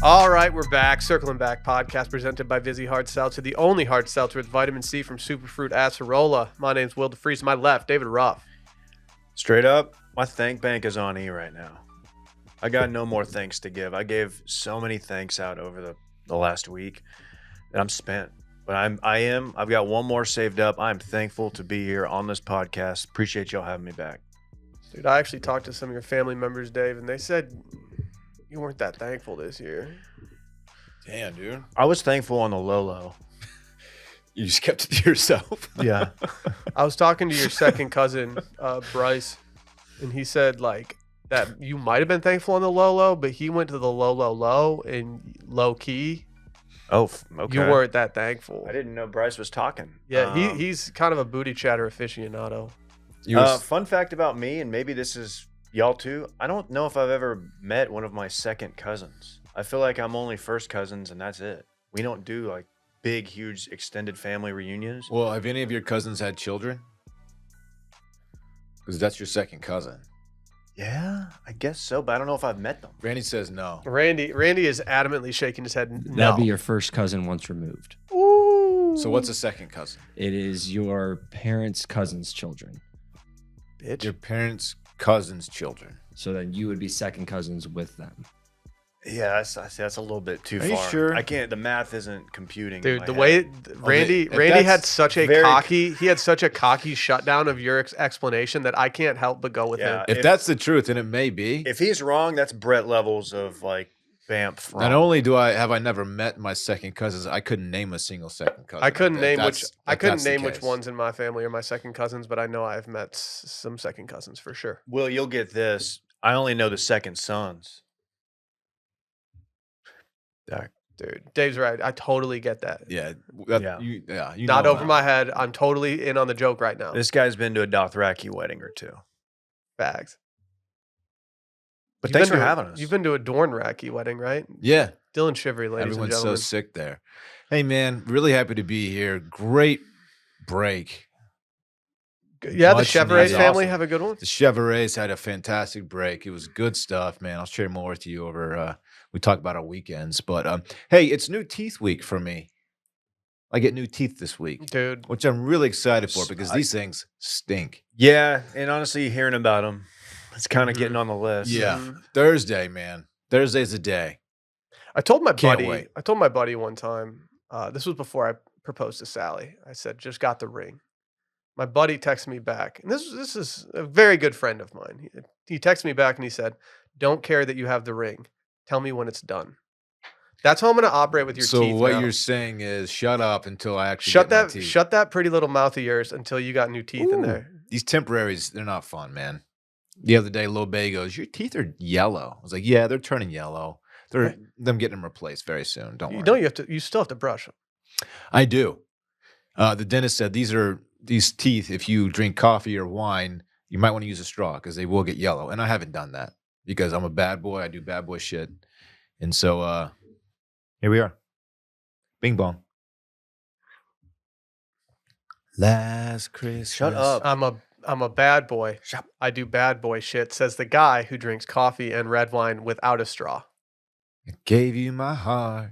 All right, we're back. Circling Back podcast presented by Vizzy Hard Seltzer, the only hard seltzer with vitamin C from Superfruit Acerola. My name's Will DeFries. To my left, David Ruff. Straight up, my thank bank is on E right now. I got no more thanks to give. I gave so many thanks out over the last week that I'm spent. But I've got one more saved up. I'm thankful to be here on this podcast. Appreciate y'all having me back. Dude, I actually talked to some of your family members, Dave, and they said you weren't that thankful this year. Damn, dude. I was thankful on the low. You just kept it to yourself. Yeah. I was talking to your second cousin, Bryce, and he said like that you might have been thankful on the low, but he went to the low and low key. Oh, okay. You weren't that thankful. I didn't know Bryce was talking. Yeah, he's kind of a booty chatter aficionado. Fun fact about me, and maybe this is y'all too, I don't know if I've ever met one of my second cousins. I feel like I'm only first cousins, and that's it. We don't do like big, huge, extended family reunions. Well, have any of your cousins had children? Because that's your second cousin. Yeah, I guess so, but I don't know if I've met them. Randy says no. Randy is adamantly shaking his head no. That'd be your first cousin once removed. Ooh. So what's a second cousin? It is your parents' cousin's children. Bitch. Your parents' cousin's children. So then you would be second cousins with them. Yeah, that's a little bit too Are far. you sure? I can't. The math isn't computing. Dude, in my the head. way Randy had such a cocky shutdown of your explanation that I can't help but go with Yeah. it. If that's the truth, and it may be. If he's wrong, that's Brett levels of like Bamf. Not only have I never met my second cousins, I couldn't name a single second cousin. I couldn't name That's which case. ones in my family are my second cousins, but I know I've met some second cousins for sure. Will, you'll get this. I only know the second sons. Dude, Dave's right. I totally get that. Yeah. Yeah. You Not know over that. my head. I'm totally in on the joke right now. This guy's been to a Dothraki wedding or two. Bags. But You've thanks been for to- having us. You've been to a Dornraki wedding, right? Yeah. Dylan Shivery, ladies Everyone's and gentlemen. so sick there. Hey, man, really happy to be here. Great break. Yeah, the Much Chevrolet needed. family Awesome. have a good one. The Chevrets had a fantastic break. It was good stuff, man. I'll share more with you over. We talk about our weekends, but hey, it's new teeth week for me. I get new teeth this week, Dude, which I'm really excited for because these things stink. Yeah, and honestly, hearing about them, it's kind of getting on the list. Yeah, Mhm. Thursday, man. Thursday's the day. I told my Can't buddy. wait. I told my buddy one time. This was before I proposed to Sally. I said, "Just got the ring." My buddy texted me back, and this is a very good friend of mine. He texted me back and he said, "Don't care that you have the ring. Tell me when it's done." That's how I'm going to operate with your So teeth. what now. you're saying is, shut up until I actually shut get my that teeth. shut that pretty little mouth of yours until you got new teeth in Ooh. there. These temporaries, they're not fun, man. The other day, Lil Bay goes, "Your teeth are yellow." I was like, "Yeah, they're turning yellow. Them getting them replaced very soon. Don't worry." You still have to brush them. I do. The dentist said these teeth, if you drink coffee or wine, you might want to use a straw because they will get yellow. And I haven't done that because I'm a bad boy. I do bad boy shit. And so here we are. Bing bong. Last Christmas. Shut up. I'm a bad boy. I do bad boy shit, says the guy who drinks coffee and red wine without a straw. I gave you my heart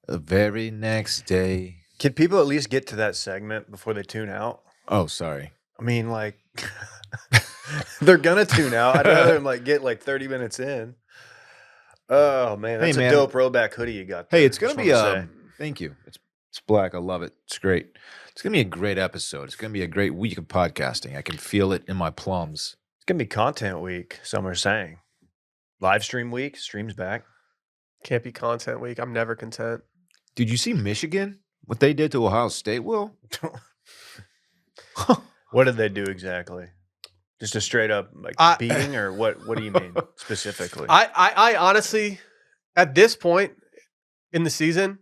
the very next day. Can people at least get to that segment before they tune out? Oh, sorry. I mean, like, they're gonna tune out. I'd rather them like get like 30 minutes in. Oh man, that's Hey, a man. dope rollback hoodie you got. Hey, there. it's gonna Just be wanna say. thank you. It's black. I love it. It's great. It's gonna be a great episode. It's gonna be a great week of podcasting. I can feel it in my plums. It's gonna be content week. Some are saying live stream week. Streams back. Can't be content week. I'm never content. Did you see Michigan? What they did to Ohio State? Will? What did they do exactly? Just a straight up like I- beating, or what? What do you mean specifically? I honestly, at this point in the season,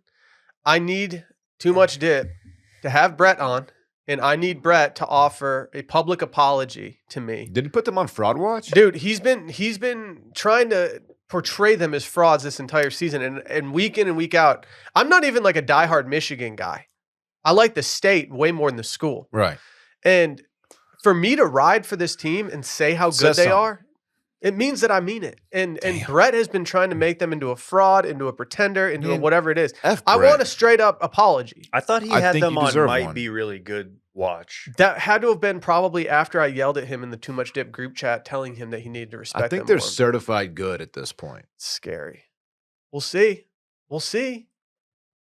I need too much dip to have Brett on, and I need Brett to offer a public apology to me. Did he put them on Fraud Watch? Dude, he's been trying to portray them as frauds this entire season, and week in and week out. I'm not even like a diehard Michigan guy. I like the state way more than the school. Right. And for me to ride for this team and say how good Says they something. are, It means that I mean it. And Damn. Brett has been trying to make them into a fraud, into a pretender, into a Man, whatever it is. F I Brett. want a straight up apology. I thought he I had think them you on deserve Might one. Be Really Good watch. That had to have been probably after I yelled at him in the Too Much Dip group chat telling him that he needed to respect I think them they're more. certified good at this point. It's scary. We'll see. We'll see.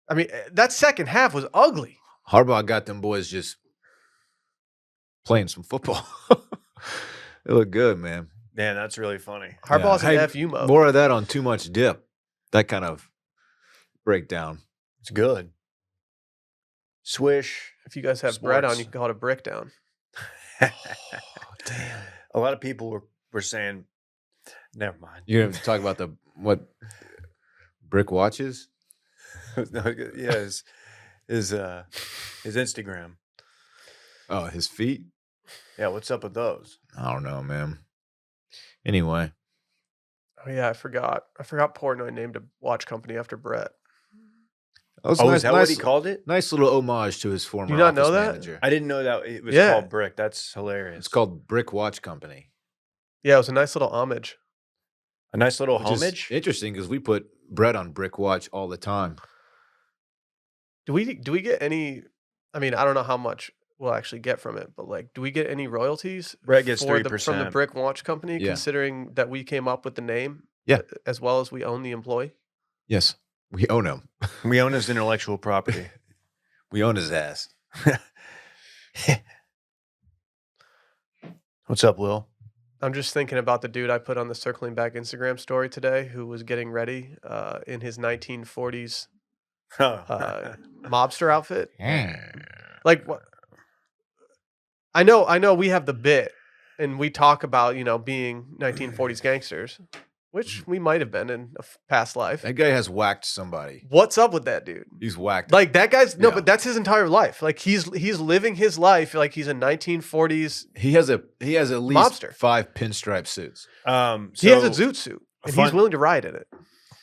I mean, that second half was ugly. Harbaugh got them boys just playing some football. They look good, man. Man, that's really funny. Harbaugh's Yeah. in Hey, FU mode. More of that on Too Much Dip. That kind of breakdown. It's good. Swish. If you guys have bread on, Sports. you can call it a brick down. Damn. A lot of people were saying, never mind. You're going to talk about what brick watches? Yeah, his Instagram. Oh, his feet? Yeah, what's up with those? I don't know, man. Anyway, Oh yeah, I forgot. Portnoy named a watch company after Brett. that was Oh, is that what he called it? Nice little homage to his former You not office know that? manager. I didn't know that it was Yeah. called Brick. That's hilarious. It's called Brick Watch Company. Yeah, it was a nice little homage. a nice little Which is homage. interesting because we put Brett on Brick Watch all the time. Do we get any? I mean, I don't know how much we'll actually get from it, but like, do we get any royalties? Brett gets from 3%. the Brick Watch Company, Yeah. considering that we came up with the name, Yeah. as well as we own the employee. Yes, we own him. We own his intellectual property. We own his ass. What's up, Will? I'm just thinking about the dude I put on the circling back Instagram story today, who was getting ready in his 1940s mobster outfit. Like what? I know we have the bit, and we talk about being 1940s gangsters, which we might have been in a past life. That guy has whacked somebody. What's up with that dude? He's whacked. Like that guy's Yeah. but that's his entire life. Like he's living his life like he's a 1940s. He has at least Mobster. 5 pinstripe suits. He has a zoot suit, and he's fun- willing to ride in it.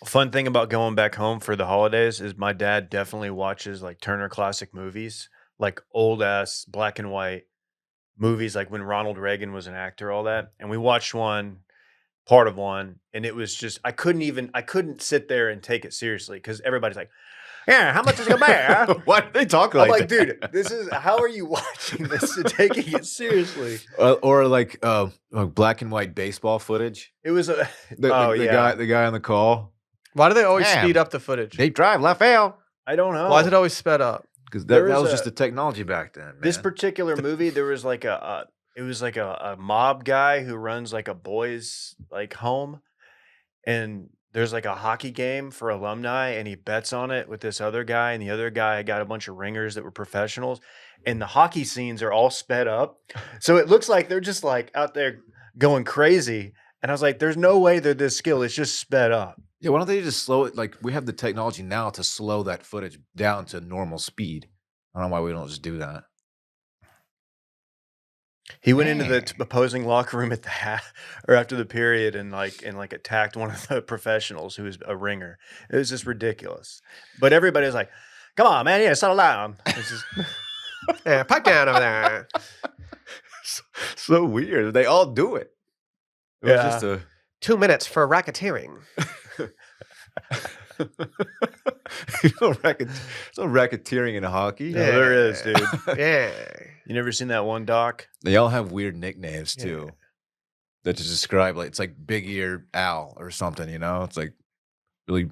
Fun thing about going back home for the holidays is my dad definitely watches like Turner Classic Movies, like old ass black and white movies, like when Ronald Reagan was an actor, all that. And we watched part of one, and it was just I couldn't sit there and take it seriously because everybody's like, yeah, how much is a bear? Why do they talk I'm like like, that? dude, this is how are you watching this and taking it seriously? Or like black and white baseball footage. It was a The guy on the call. Why do they always Damn. speed up the footage? They drive left field. I don't know. Why is it always sped up? Because There that is was a- just the technology back then. Man. This particular movie, there was like it was like a mob guy who runs like a boys like home, and there's like a hockey game for alumni, and he bets on it with this other guy, and the other guy got a bunch of ringers that were professionals, and the hockey scenes are all sped up, so it looks like they're just like out there going crazy. And I was like, "There's no way they're this skilled. It's just sped up." Yeah, why don't they just slow it? Like we have the technology now to slow that footage down to normal speed. I don't know why we don't just do that. He went into the opposing locker room at the or after the period and attacked one of the professionals who was a ringer. It was just ridiculous. But everybody was like, "Come on, man, yeah, settle down." It's just, Yeah, pipe down over there. So weird. They all do it. It was Yeah. just a 2 minutes for racketeering. There's no racketeering in hockey. no, there is, dude. Yeah. You never seen that one doc? They all have weird nicknames too. Yeah. That to describe it's like Big Ear Al or something, It's like really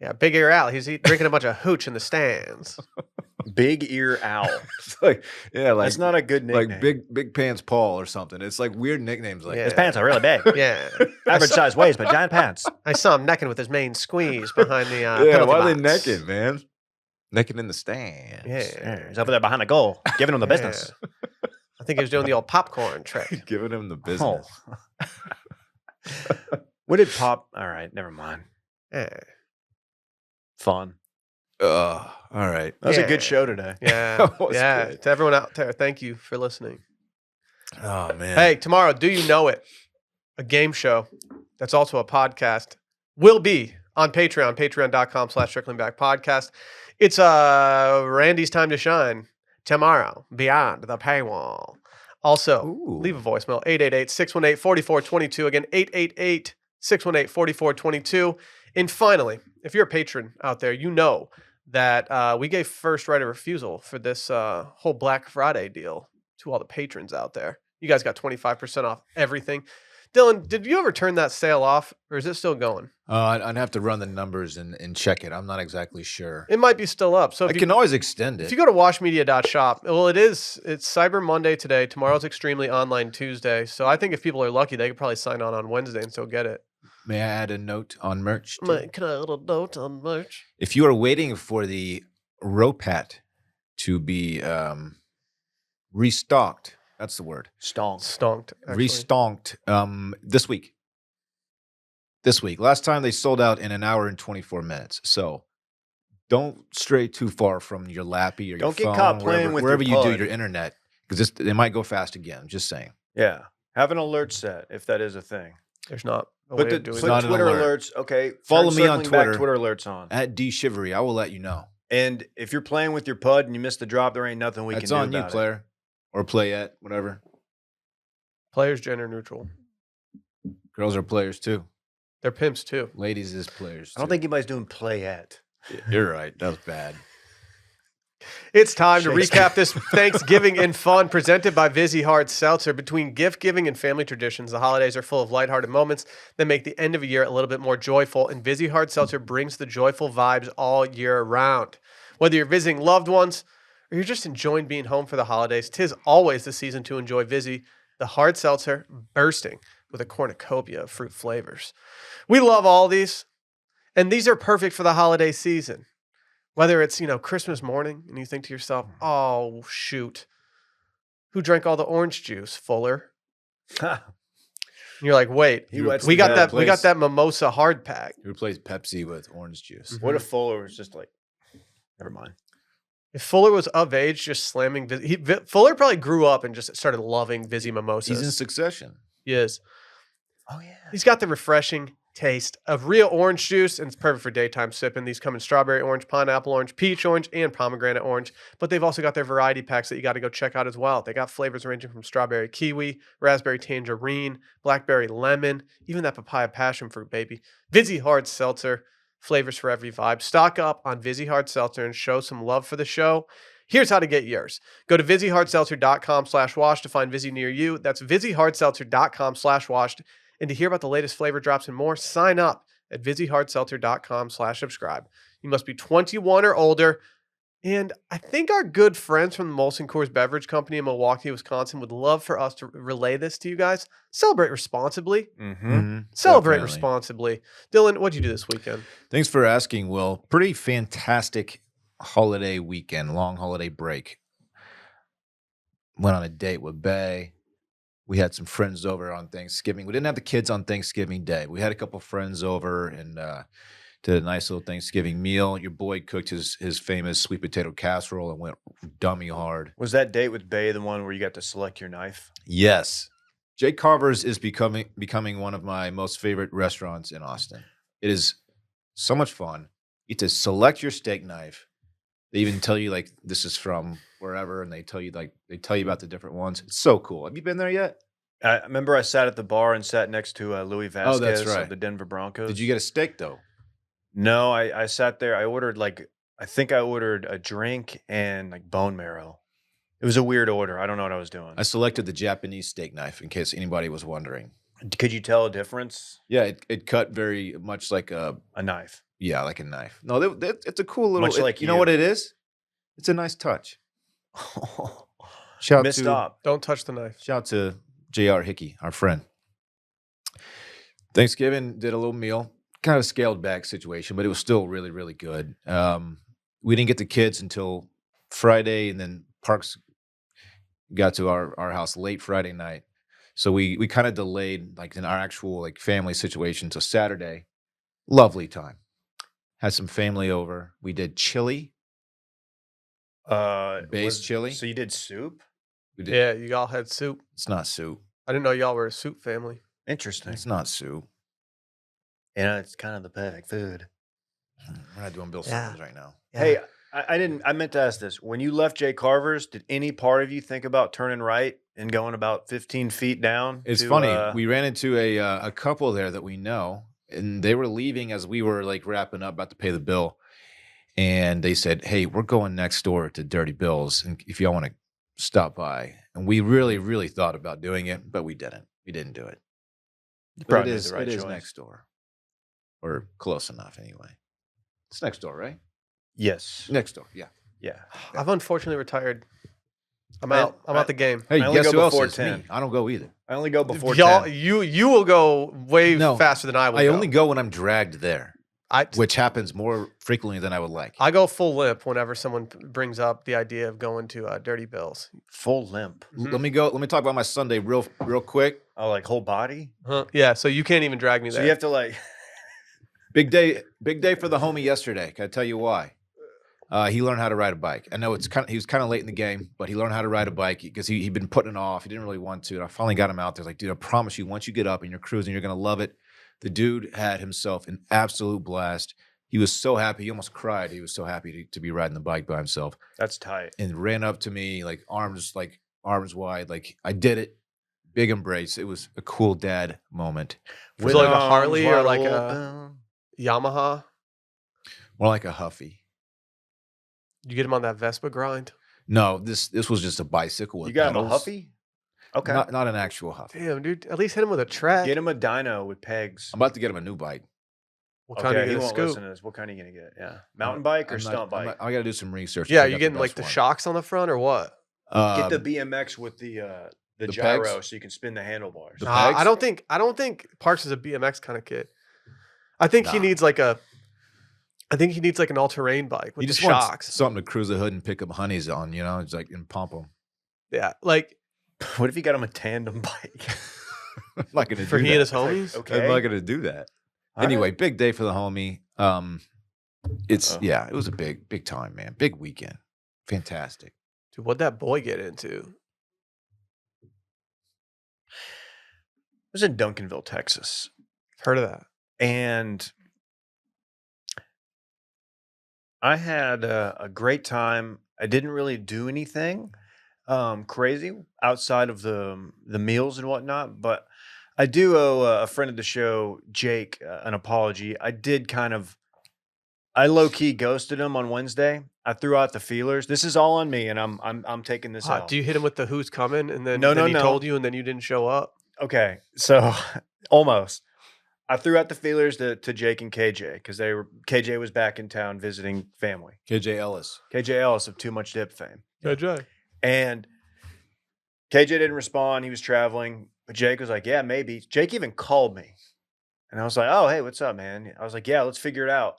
Yeah, Big Ear Al. He's drinking a bunch of hooch in the stands. Big Ear Owl. it's like That's not a good nickname. like Big Pants Paul or something. It's like weird nicknames like Yeah. His pants are really big. Yeah. Average size waist, but giant pants. I saw him necking with his main squeeze behind the yeah, penalty why are they box. naked, man? Naked in the stands. Yeah. Yeah, he's over there behind the goal, giving him the business. I think he was doing the old popcorn trick. Giving him the business. What did Pop? All right, never mind. Yeah. Fun. All right. That was a Yeah. good show today. Yeah. That was Yeah. good. To everyone out there, thank you for listening. Oh man. Hey, tomorrow, Do You Know It? A game show that's also a podcast will be on Patreon, patreon.com/circlingbackpodcast. It's Randy's time to shine tomorrow, beyond the paywall. Also, Ooh. leave a voicemail, 888-618-4422. Again, 888-618-4422. And finally, if you're a patron out there, you know that we gave first right of refusal for this whole Black Friday deal to all the patrons out there. You guys got 25% off everything. Dylan, did you ever turn that sale off, or is it still going? I'd have to run the numbers and check it. I'm not exactly sure. It might be still up. So I can always extend if it. you go to washmedia.shop, well, it's Cyber Monday today. Tomorrow's Extremely Online Tuesday. So I think if people are lucky, they could probably sign on Wednesday and still get it. May I add a note on merch? too? Can I add a little note on merch? If you are waiting for the Ropat to be restocked, that's the word. Stonked. Actually. Restocked this week. This week. Last time they sold out in an hour and 24 minutes. So don't stray too far from your lappy or your Don't get phone, caught playing with wherever your you do pud. your internet, because they might go fast again. I'm just saying. Yeah. Have an alert set if that is a thing. There's not a Put way the of doing put not that. an Twitter alert. alerts. Okay. Follow turn me on circling back Twitter. Twitter alerts on. At D Shivery, I will let you know. And if you're playing with your pud and you miss the drop, there ain't nothing we That's can do on you, about it. player. Or playette, whatever. Players gender neutral. Girls are players too. They're pimps too. Ladies is players. I don't too. think anybody's doing playette. You're right. That was bad. It's time to Shakespeare. recap this Thanksgiving and fun presented by Vizzy Hard Seltzer. Between gift giving and family traditions, the holidays are full of lighthearted moments that make the end of a year a little bit more joyful, and Vizzy Hard Seltzer brings the joyful vibes all year round. Whether you're visiting loved ones or you're just enjoying being home for the holidays, 'tis always the season to enjoy Vizzy, the hard seltzer bursting with a cornucopia of fruit flavors. We love all these, and these are perfect for the holiday season. Whether it's, Christmas morning and you think to yourself, oh, shoot, who drank all the orange juice, Fuller? And you're like, wait, He wets we the got bed. that. We got that mimosa hard pack. You replace Pepsi with orange juice. What if Fuller was just like, never mind. If Fuller was of age, just slamming, Fuller probably grew up and just started loving Vizzy mimosas. He's in Succession. He is. Oh, yeah. He's got the refreshing taste of real orange juice, and it's perfect for daytime sipping. These come in strawberry orange, pineapple orange, peach orange, and pomegranate orange. But they've also got their variety packs that you got to go check out as well. They got flavors ranging from strawberry kiwi, raspberry tangerine, blackberry lemon, even that papaya passion fruit, baby. Vizzy Hard Seltzer, flavors for every vibe. Stock up on Vizzy Hard Seltzer and show some love for the show. Here's how to get yours. Go to VizzyHardSeltzer.com/wash to find Vizzy near you. That's VizzyHardSeltzer.com/wash. And to hear about the latest flavor drops and more, sign up at VizzyHardSeltzer.com/subscribe. You must be 21 or older. And I think our good friends from the Molson Coors Beverage Company in Milwaukee, Wisconsin would love for us to relay this to you guys. Celebrate responsibly. Mm-hmm. Celebrate Definitely. responsibly. Dylan, what'd you do this weekend? Thanks for asking, Will. Pretty fantastic holiday weekend, long holiday break. Went on a date with Bay. We had some friends over on Thanksgiving. We didn't have the kids on Thanksgiving Day. We had a couple friends over and did a nice little Thanksgiving meal. Your boy cooked his famous sweet potato casserole and went dummy hard. Was that date with Bay the one where you got to select your knife? Yes. Jake Carver's is becoming one of my most favorite restaurants in Austin. It is so much fun. You get to select your steak knife. They even tell you like this is from wherever, and they tell you about the different ones. It's so cool. Have you been there yet? I remember I sat at the bar and sat next to Louis Vasquez that's right. of the Denver Broncos. Did you get a steak though? No, I sat there. I ordered I think I ordered a drink and like bone marrow. It was a weird order. I don't know what I was doing. I selected the Japanese steak knife in case anybody was wondering. Could you tell a difference? Yeah, it cut very much like a knife. Yeah, like a knife. No, it's a cool little. Much like you know you. what it is? It's a nice touch. Shout Missed to up. Don't touch the knife. shout to J.R. Hickey, our friend. Thanksgiving did a little meal, kind of scaled back situation, but it was still really, really good. We didn't get the kids until Friday, and then Parks got to our house late Friday night. So we kind of delayed like in our actual like family situation till Saturday. Lovely time. Had some family over. We did chili. Base chili? So you did soup? We did. Yeah, you all had soup. It's not soup. I didn't know y'all were a soup family. Interesting. It's not soup. It's kind of the perfect food. We're not doing Bill Yeah. Simmons right now. Hey, I meant to ask this. When you left Jay Carver's, did any part of you think about turning right and going about 15 feet down. It's to, funny. We ran into a couple there that we know, and they were leaving as we were like wrapping up, about to pay the bill. And they said, "Hey, we're going next door to Dirty Bill's, and if y'all want to stop by." And we really, really thought about doing it, but we didn't. We didn't do it. But probably it made is. the right It is choice. next door, or close enough, anyway. It's next door, right? Yes. Next door. Yeah. Yeah. I've unfortunately retired. I'm I- out. I'm out the game. Hey, I only guess go who else before is? 10. Me. I don't go either. I only go before Y'all, 10. you will go way No, faster than I will. I go. only go when I'm dragged there, I which happens more frequently than I would like. I go full limp whenever someone brings up the idea of going to Dirty Bill's. Full limp. Let me go. Let me talk about my Sunday real quick. Oh, like whole body? Huh? Yeah, so you can't even drag me So there. you have to like. Big day for the homie yesterday. Can I tell you why? He learned how to ride a bike. I know he was kind of late in the game, but he learned how to ride a bike because he'd been putting it off. He didn't really want to. And I finally got him out there. Like, dude, I promise you, once you get up and you're cruising, you're gonna love it. The dude had himself an absolute blast. He was so happy. He almost cried. He was so happy to be riding the bike by himself, That's tight. and ran up to me like arms wide. Like, I did it. Big embrace. It was a cool dad moment. Was it like a With Harley or arms like wide a open. Yamaha? More like a Huffy. You get him on that Vespa grind? No, this was just a bicycle with You got him a pedals. Huffy? Okay. Not an actual Huffy. Damn, dude. At least hit him with a track. Get him a dyno with pegs. I'm about to get him a new bike. What kind Okay, of he get a won't scoop? listen to this. What kind are you gonna get? Yeah, mountain bike or stunt bike? I got to do some research. to Yeah, pick you out getting the like best the one. shocks on the front or what? Get the Um, BMX with the the gyro, pegs? so you can spin the handlebars. The I pegs? don't think Parks is a BMX kind of kid. I think he Nah. needs like an all-terrain bike with he the just wants shocks. something to cruise the hood and pick up honeys on, It's like, and pump them. Yeah, like What if you got him a tandem bike? I'm not gonna for do he that. and his Like, homies. okay. I'm not gonna do that. All Anyway, right. big day for the homie. It was a big time, man. Big weekend. Fantastic. Dude, what'd that boy get into? I was in Duncanville, Texas, Heard of that? and I had a great time. I didn't really do anything crazy outside of the meals and whatnot, but I do owe a friend of the show, Jake, an apology. I low key ghosted him on Wednesday. I threw out the feelers. This is all on me, and I'm taking this out. Do you hit him with the who's coming and then, No, then no, he no. told you and then you didn't show up? Okay, so almost. I threw out the feelers to Jake and KJ because KJ was back in town visiting family. KJ Ellis. KJ Ellis of Too Much Dip fame. Yeah, Jay. And KJ didn't respond. He was traveling. But Jake was like, yeah, maybe. Jake even called me. And I was like, oh, hey, what's up, man? I was like, yeah, let's figure it out.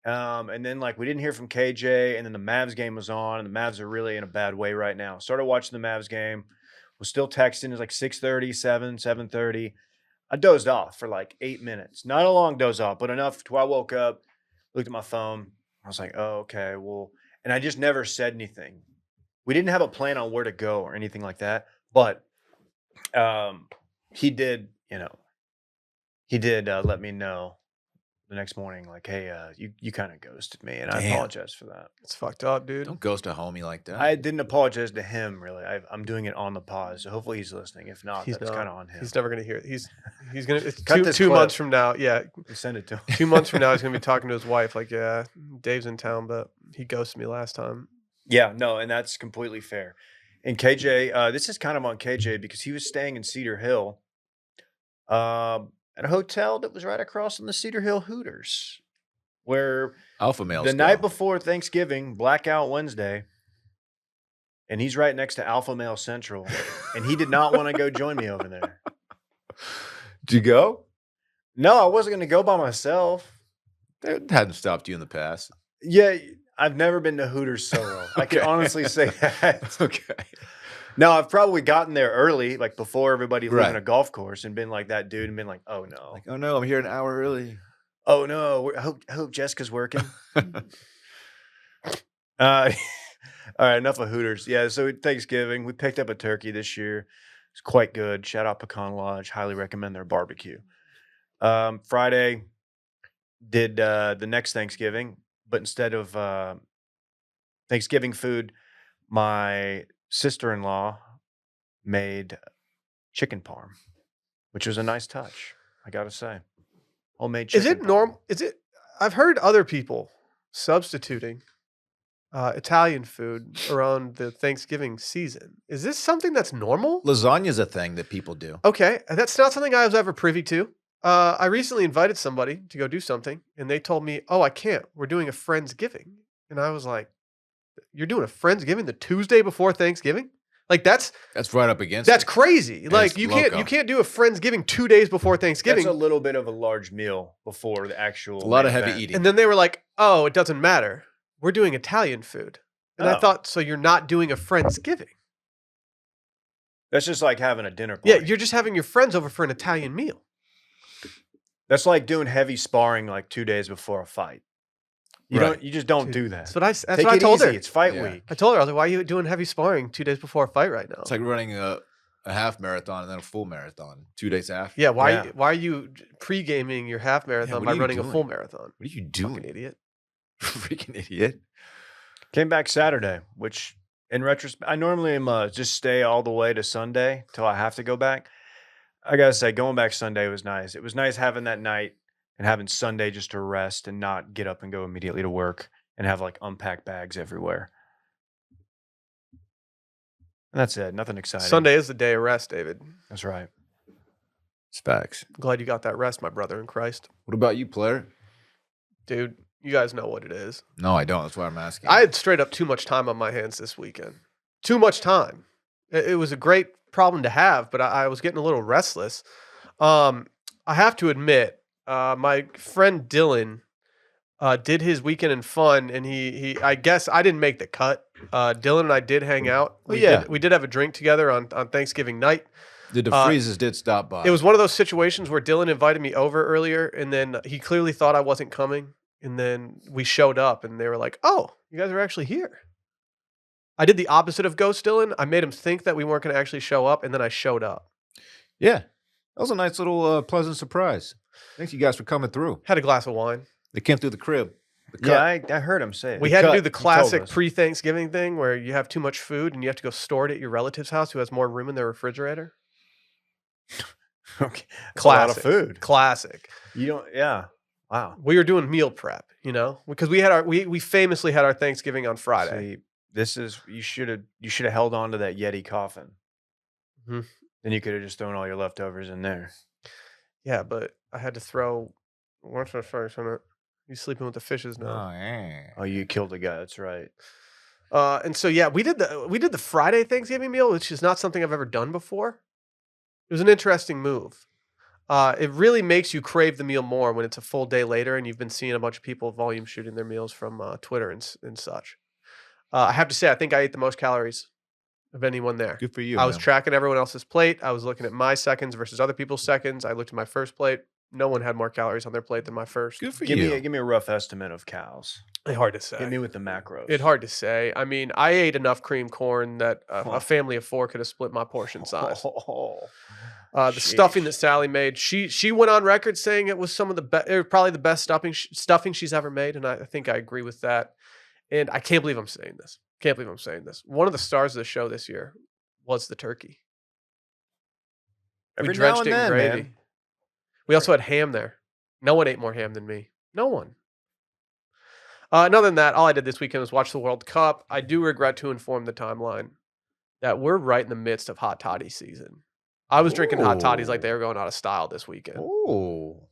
And then like we didn't hear from KJ. And then the Mavs game was on. And the Mavs are really in a bad way right now. Started watching the Mavs game. Was still texting. It was like 6:30, 7:30. I dozed off for like 8 minutes. Not a long doze off, but enough to where I woke up, looked at my phone. I was like, oh, okay, well, and I just never said anything. We didn't have a plan on where to go or anything like that, but he did let me know the next morning, like, hey, you kind of ghosted me, and I Damn. apologize for that. It's fucked up, dude. Don't ghost a homie like that. I didn't apologize to him, really. I'm doing it on the pause, so hopefully he's listening. If not, He's that's not. kind of on him. He's never gonna hear it. He's gonna it's Cut two, this two clip. months from now. Yeah, Send it to him. 2 months from now he's gonna be talking to his wife like, yeah, Dave's in town, but he ghosted me last time. Yeah, no, and that's completely fair. And KJ, this is kind of on KJ because he was staying in Cedar Hill, at a hotel that was right across from the Cedar Hill Hooters, where Alpha males. the go. night before Thanksgiving, Blackout Wednesday, and he's right next to Alpha Male Central, and he did not want to go join me over there. Did you go? No, I wasn't going to go by myself. It hadn't stopped you in the past. Yeah, I've never been to Hooters solo. I can Okay. honestly say that. Okay. No, I've probably gotten there early, like before everybody leaving Right. a golf course, and been like that dude, and been like, "Oh no, Like, oh no, I'm here an hour early. oh no, I hope Jessica's working." All right, enough of Hooters. Yeah, so Thanksgiving, we picked up a turkey this year. It's quite good. Shout out Pecan Lodge. Highly recommend their barbecue. Friday did the next Thanksgiving, but instead of Thanksgiving food, my sister-in-law made chicken parm, which was a nice touch, I gotta say. Homemade chicken. Is it parm. normal? Is it? I've heard other people substituting Italian food around the Thanksgiving season. Is this something that's normal? Lasagna's a thing that people do. Okay, that's not something I was ever privy to. I recently invited somebody to go do something, and they told me, "Oh, I can't. We're doing a Friendsgiving," and I was like, "You're doing a Friendsgiving the Tuesday before Thanksgiving? Like that's That's right up against that's it. crazy. Like it's you loco. can't do a Friendsgiving 2 days before Thanksgiving." That's a little bit of a large meal before the actual. A lot of main heavy event. eating. And then they were like, "Oh, it doesn't matter. We're doing Italian food." And I Oh. thought, so you're not doing a Friendsgiving? That's just like having a dinner party. Yeah, you're just having your friends over for an Italian meal. That's like doing heavy sparring like 2 days before a fight. You Right. don't. You just don't Dude, do that. That's what that's Take what I it told easy. her. It's fight Yeah. week. I told her, I was like, "Why are you doing heavy sparring 2 days before a fight right now?" It's like running a half marathon and then a full marathon 2 days after. Yeah, why Yeah. why are you pre-gaming your half marathon what by are you running a doing? full marathon? What are you Fucking doing? idiot. Freaking idiot. Came back Saturday, which in retrospect, I normally am just stay all the way to Sunday till I have to go back. I gotta say, going back Sunday was nice. It was nice having that night and having Sunday just to rest and not get up and go immediately to work and have like unpacked bags everywhere. And that's it. Nothing exciting. Sunday is the day of rest, David. That's right. It's facts. Glad you got that rest, my brother in Christ. What about you, player? Dude, you guys know what it is. No, I don't. That's why I'm asking. I had straight up too much time on my hands this weekend. Too much time. It was a great problem to have, but I was getting a little restless. I have to admit, my friend Dylan did his weekend in fun, and he I guess I didn't make the cut. Dylan and I did hang out. Oh, yeah. We did have a drink together on Thanksgiving night. the DeFreezes did stop by. It was one of those situations where Dylan invited me over earlier, and then he clearly thought I wasn't coming. And then we showed up, and they were like, "Oh, you guys are actually here." I did the opposite of Ghost Dylan. I made him think that we weren't going to actually show up, and then I showed up. Yeah. That was a nice little pleasant surprise. Thanks you guys for coming through. Had a glass of wine. They came through the crib. The cut. Yeah, I heard him say it. We The had to cut, do the he told classic us. pre-Thanksgiving thing where you have too much food and you have to go store it at your relative's house who has more room in their refrigerator. Okay. That's a lot of Classic. food. Classic. You don't. Yeah. Wow. We were doing meal prep, because we had we famously had our Thanksgiving on Friday. See, this is you should have held on to that Yeti coffin. Mhm. Then you could have just thrown all your leftovers in there. Yeah, but I had to throw. What's my first on it? You sleeping with the fishes now? Oh, yeah. Oh, you killed a guy. That's right. And so yeah, we did the Friday Thanksgiving meal, which is not something I've ever done before. It was an interesting move. It really makes you crave the meal more when it's a full day later and you've been seeing a bunch of people volume shooting their meals from Twitter and such. I have to say, I think I ate the most calories of anyone there. Good for you. I was man. tracking everyone else's plate. I was looking at my seconds versus other people's seconds. I looked at my first plate. No one had more calories on their plate than my first. Good for Give you. me a rough estimate of cows. It's hard to say. Hit me with the macros. It's hard to say. I mean, I ate enough cream corn that a family of 4 could have split my portion size. The stuffing that Sheesh. Sally made, she went on record saying it was some of the best, probably the best stuffing she's ever made, and I think I agree with that. And I can't believe I'm saying this. Can't believe I'm saying this. One of the stars of the show this year was the turkey. Every We drenched now and it in then, gravy. man. We also had ham there. No one ate more ham than me. No one. Other than that, all I did this weekend was watch the World Cup. I do regret to inform the timeline that we're right in the midst of hot toddy season. I was drinking hot toddies like they were going out of style this weekend. Oh.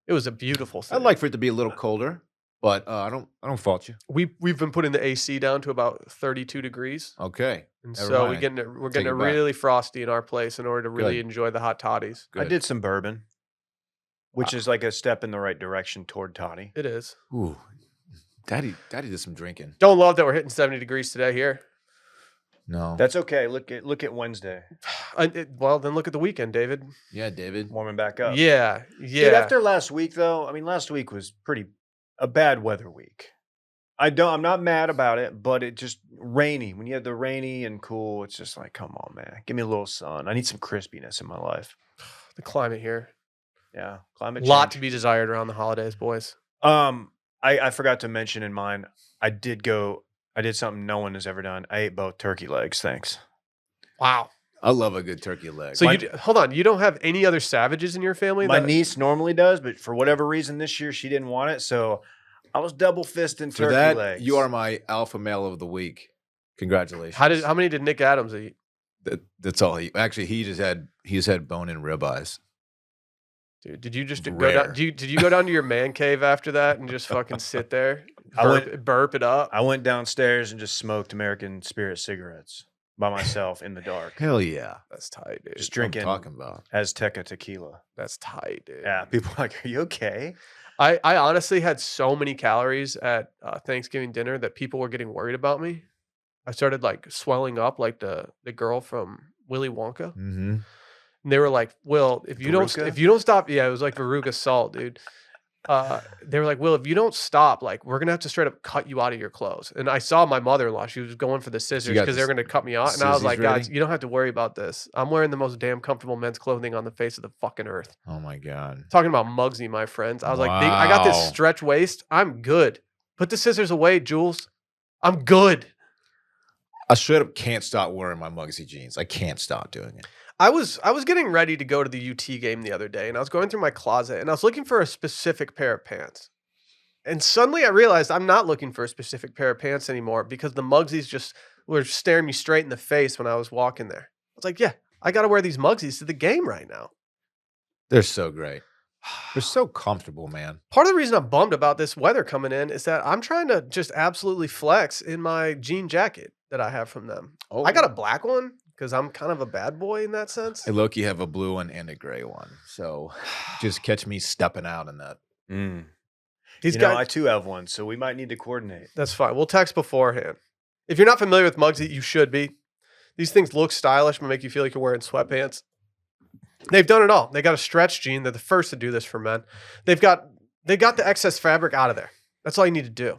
It was a beautiful thing. I'd like for it to be a little colder, but I don't fault you. We've been putting the AC down to about 32 degrees, Okay. and Never so mind. we're Take getting it it back. really frosty in our place in order to really Good. enjoy the hot toddies. I Good. did some bourbon, which is like a step in the right direction toward toddy. It is. Ooh. Daddy did some drinking. Don't love that we're hitting 70 degrees today here. No. That's okay. Look at Wednesday Well, then look at the weekend, David. Yeah, David. warming back up. Yeah. Dude, after last week though, I mean, last week was a bad weather week. I'm not mad about it, but it just rainy. When you have the rainy and cool, it's just like, come on, man, give me a little sun. I need some crispiness in my life. The climate here. Yeah, climate Lot change. to be desired around the holidays, boys. I forgot to mention in mine. I did something no one has ever done. I ate both turkey legs. Thanks. Wow. I love a good turkey leg. So hold on, you don't have any other savages in your family? My niece normally does, but for whatever reason this year she didn't want it, so I was double fisting For turkey that, legs. you are my alpha male of the week. Congratulations. How many did Nick Adams eat? That's all he actually he's had bone and ribeyes. Dude, did you just go Rare. down? Did you go down to your man cave after that and just fucking sit there, burp it up? I went downstairs and just smoked American Spirit cigarettes by myself in the dark. Hell yeah. That's tight, dude. Just That's what I'm drinking talking about. Azteca tequila. That's tight, dude. Yeah, people are like, are you okay? I honestly had so many calories at Thanksgiving dinner that people were getting worried about me. I started like swelling up like the girl from Willy Wonka. Mm-hmm. And they were like, "Will, if you don't stop, yeah, it was like Veruca Salt, dude." They were like, "Will, if you don't stop, like, we're gonna have to straight up cut you out of your clothes." And I saw my mother-in-law; she was going for the scissors because they were gonna cut me out. And I was like, "Guys, you don't have to worry about this. I'm wearing the most damn comfortable men's clothing on the face of the fucking earth." Oh my god. Talking about Muggsy, my friends. I was like, I got this Wow. stretch waist. I'm good. Put the scissors away, Jules. I'm good. I straight up can't stop wearing my Muggsy jeans. I can't stop doing it. I was getting ready to go to the UT game the other day, and I was going through my closet, and I was looking for a specific pair of pants. And suddenly I realized I'm not looking for a specific pair of pants anymore because the Muggsies just were staring me straight in the face when I was walking there. I was like, yeah, I got to wear these Muggsies to the game right now. They're so great. They're so comfortable, man. Part of the reason I'm bummed about this weather coming in is that I'm trying to just absolutely flex in my jean jacket that I have from them. Oh, I got a black one because I'm kind of a bad boy in that sense. I low-key have a blue one and a gray one. So just catch me stepping out in that. Mm. He's You got. know, I too have one, so we might need to coordinate. That's fine. We'll text beforehand. If you're not familiar with Muggsy, you should be. These things look stylish but make you feel like you're wearing sweatpants. They've done it all. They got a stretch jean. They're the first to do this for men. They got the excess fabric out of there. That's all you need to do.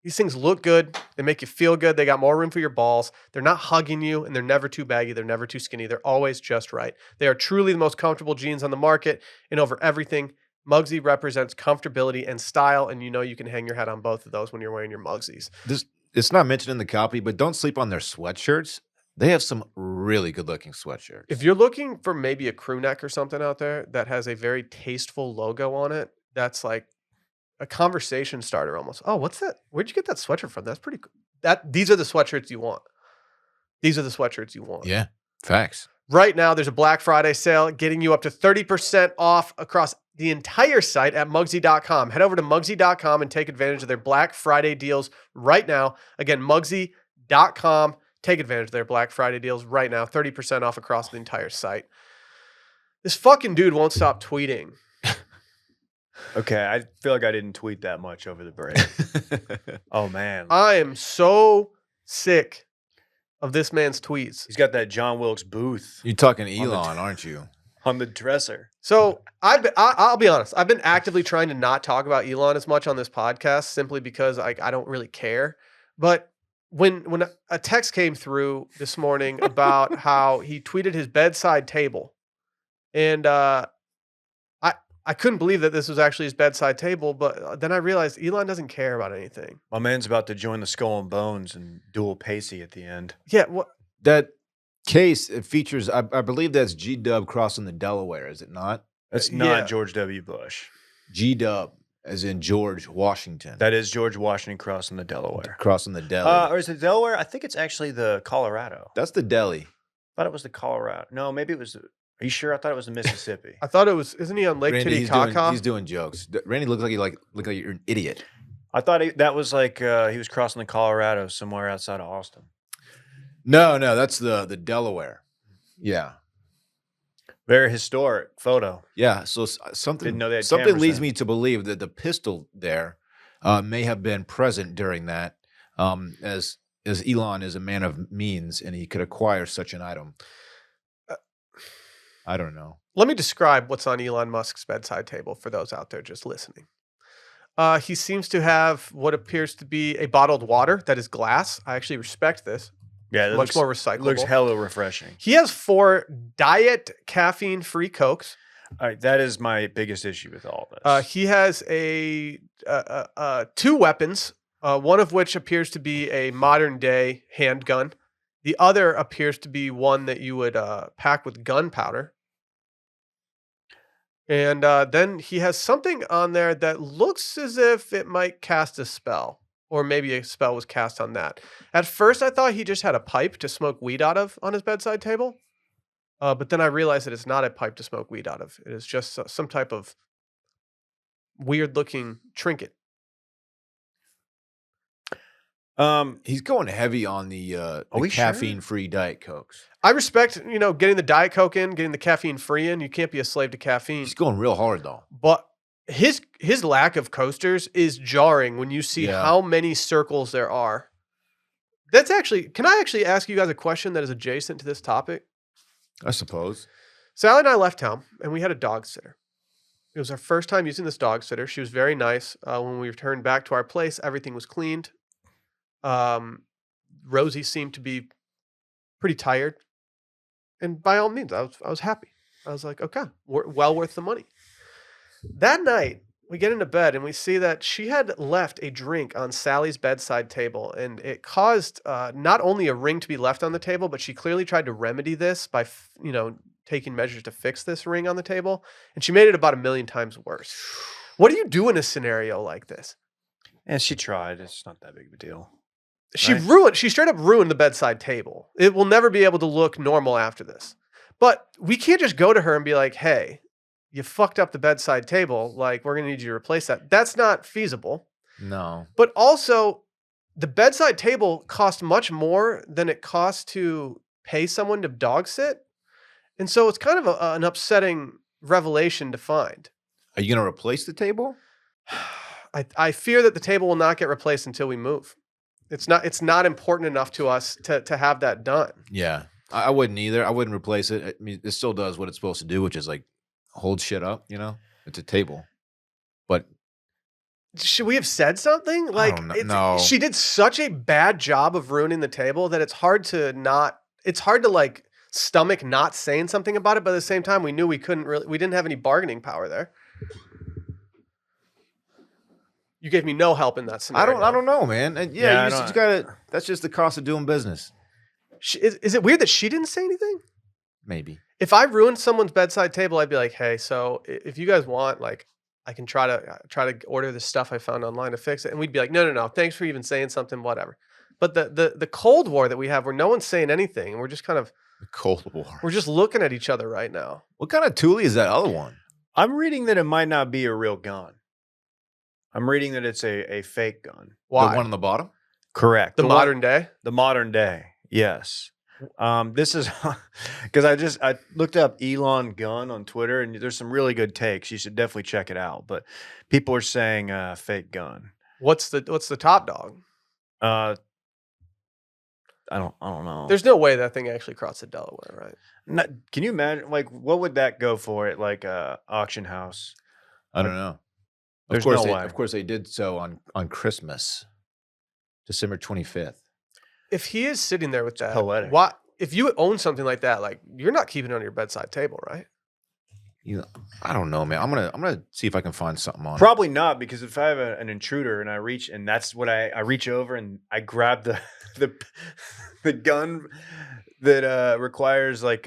These things look good. They make you feel good. They got more room for your balls. They're not hugging you, and they're never too baggy. They're never too skinny. They're always just right. They are truly the most comfortable jeans on the market, and over everything, Muggsy represents comfortability and style, and you know you can hang your hat on both of those when you're wearing your Muggsies. It's not mentioned in the copy, but don't sleep on their sweatshirts. They have some really good-looking sweatshirts. If you're looking for maybe a crew neck or something out there that has a very tasteful logo on it, that's like a conversation starter almost. Oh, what's that? Where'd you get that sweatshirt from? That's pretty cool. These are the sweatshirts you want. These are the sweatshirts you want. Yeah, facts. Right now, there's a Black Friday sale getting you up to 30% off across the entire site at Muggsy.com. Head over to Muggsy.com and take advantage of their Black Friday deals right now. Again, Muggsy.com. Take advantage of their Black Friday deals right now. 30% off across the entire site. This fucking dude won't stop tweeting. Okay, I feel like I didn't tweet that much over the break. Oh, man. I am so sick of this man's tweets. He's got that John Wilkes Booth You're talking Elon, aren't you? on the dresser. So I'll be honest. I've been actively trying to not talk about Elon as much on this podcast simply because I don't really care. But when a text came through this morning about how he tweeted his bedside table, and I couldn't believe that this was actually his bedside table, but then I realized Elon doesn't care about anything. My man's about to join the Skull and Bones and duel Pacey at the end. Yeah, what? That case, it features, I believe that's G-Dub crossing the Delaware, is it not? That's Yeah. not George W. Bush. G-Dub, as in George Washington. That is George Washington crossing the Delaware. Crossing the Delaware. Or is it Delaware? I think it's actually the Colorado. That's the Delhi. I thought it was the Colorado. No, maybe it was. Are you sure? I thought it was the Mississippi. I thought it was. Isn't he on Lake Randy, Titicaca? he's doing jokes. Randy looks like look like you're an idiot. I thought that was like he was crossing the Colorado somewhere outside of Austin. No, that's the Delaware. Yeah. Very historic photo. Yeah, so something Didn't know they had something cameras leads then. me to believe that the pistol there may have been present during that, as Elon is a man of means and he could acquire such an item. I don't know. Let me describe what's on Elon Musk's bedside table for those out there just listening. He seems to have what appears to be a bottled water that is glass. I actually respect this. Yeah, Much more recyclable. Looks hella refreshing. He has 4 diet caffeine-free Cokes. All right, that is my biggest issue with all this. He has 2 weapons, one of which appears to be a modern-day handgun. The other appears to be one that you would pack with gunpowder. And then he has something on there that looks as if it might cast a spell, or maybe a spell was cast on that. At first, I thought he just had a pipe to smoke weed out of on his bedside table. But then I realized that it's not a pipe to smoke weed out of. It is just some type of weird looking trinket. He's going heavy on the Are we sure? caffeine-free Diet Cokes. I respect, getting the Diet Coke in, getting the caffeine free in. You can't be a slave to caffeine. He's going real hard though. But his lack of coasters is jarring when you see Yeah. how many circles there are. Can I actually ask you guys a question that is adjacent to this topic? I suppose. Sally and I left town and we had a dog sitter. It was our first time using this dog sitter. She was very nice. When we returned back to our place, everything was cleaned. Rosie seemed to be pretty tired. And by all means, I was happy. I was like, okay, well worth the money. That night, we get into bed and we see that she had left a drink on Sally's bedside table, and it caused not only a ring to be left on the table, but she clearly tried to remedy this by, taking measures to fix this ring on the table, and she made it about 1 million times worse. What do you do in a scenario like this? And she tried. It's not that big of a deal. She Right. she straight up ruined the bedside table. It will never be able to look normal after this. But we can't just go to her and be like, hey, you fucked up the bedside table. Like, we're going to need you to replace that. That's not feasible. No. But also, the bedside table cost much more than it costs to pay someone to dog sit. And so it's kind of an upsetting revelation to find. Are you going to replace the table? I fear that the table will not get replaced until we move. It's not important enough to us to have that done. Yeah. I wouldn't either. I wouldn't replace it. I mean, it still does what it's supposed to do, which is like hold shit up, It's a table. But Should we have said something? Like, don't know. No. She did such a bad job of ruining the table that it's hard to like stomach not saying something about it, but at the same time we knew we didn't have any bargaining power there. You gave me no help in that scenario. I don't know, man. And Yeah, I you don't- gotta. That's just the cost of doing business. Is it weird that she didn't say anything? Maybe. If I ruined someone's bedside table, I'd be like, hey, so if you guys want, like, I can try to order the stuff I found online to fix it. And we'd be like, no. Thanks for even saying something, whatever. But the Cold War that we have where no one's saying anything, and we're just kind of, The Cold War. we're just looking at each other right now. What kind of toolie is that other one? I'm reading that it might not be a real gun. I'm reading that it's a fake gun. Why? The one on the bottom? Correct. The one- modern day? The modern day. Yes. This is because I looked up Elon gun on Twitter, and there's some really good takes. You should definitely check it out. But people are saying fake gun. What's the top dog? I don't know. There's no way that thing actually crossed the Delaware, right? Can you imagine? Like, what would that go for at like a auction house? I don't know. There's of course, no way. Of course, they did so on Christmas, December 25th. If he is sitting there with that, poetic. why? If you own something like that, like, you're not keeping it on your bedside table, right? I don't know, man. I'm gonna see if I can find something on it. Probably not, because if I have an intruder and I reach, and that's what I reach over and I grab the gun that requires like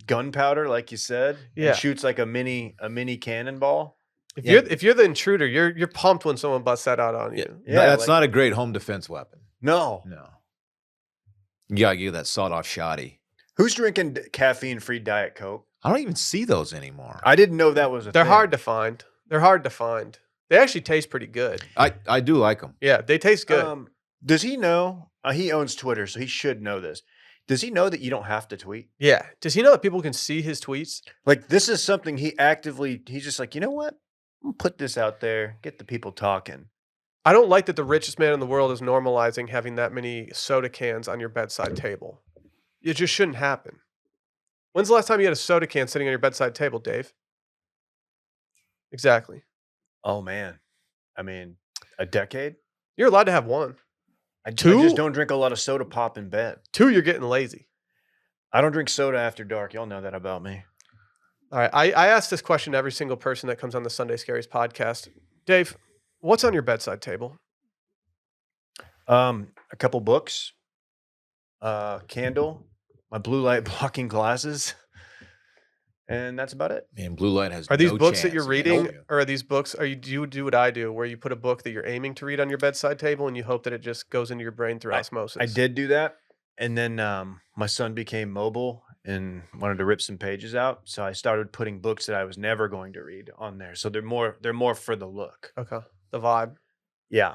gunpowder, like you said, Yeah. and shoots like a mini cannonball. If you're the intruder, you're pumped when someone busts that out on you. Yeah, that's like- not a great home defense weapon. No. No. You gotta give that sawed-off shotty. Who's drinking caffeine-free Diet Coke? I don't even see those anymore. I didn't know that was a They're thing. hard to find. They actually taste pretty good. I do like them. Yeah, they taste good. Does he know? He owns Twitter, so he should know this. Does he know that you don't have to tweet? Yeah. Does he know that people can see his tweets? Like, this is something he's just like, you know what? I'm gonna put this out there, get the people talking. I don't like that the richest man in the world is normalizing having that many soda cans on your bedside table. It just shouldn't happen. When's the last time you had a soda can sitting on your bedside table, Dave? Exactly. Oh man, I mean, a decade. You're allowed to have one. I Two? just don't drink a lot of soda pop in bed. 2, you're getting lazy. I don't drink soda after dark. Y'all know that about me. All right. I ask this question to every single person that comes on the Sunday Scaries podcast. Dave, what's on your bedside table? A couple books. candle, my blue light blocking glasses, and that's about it. Man, blue light has Are these no books that chance you're against reading, you. or are these books? Do you do what I do, where you put a book that you're aiming to read on your bedside table, and you hope that it just goes into your brain through osmosis? I did do that, and then my son became mobile and wanted to rip some pages out, so I started putting books that I was never going to read on there. So they're more for the look. Okay, the vibe. Yeah.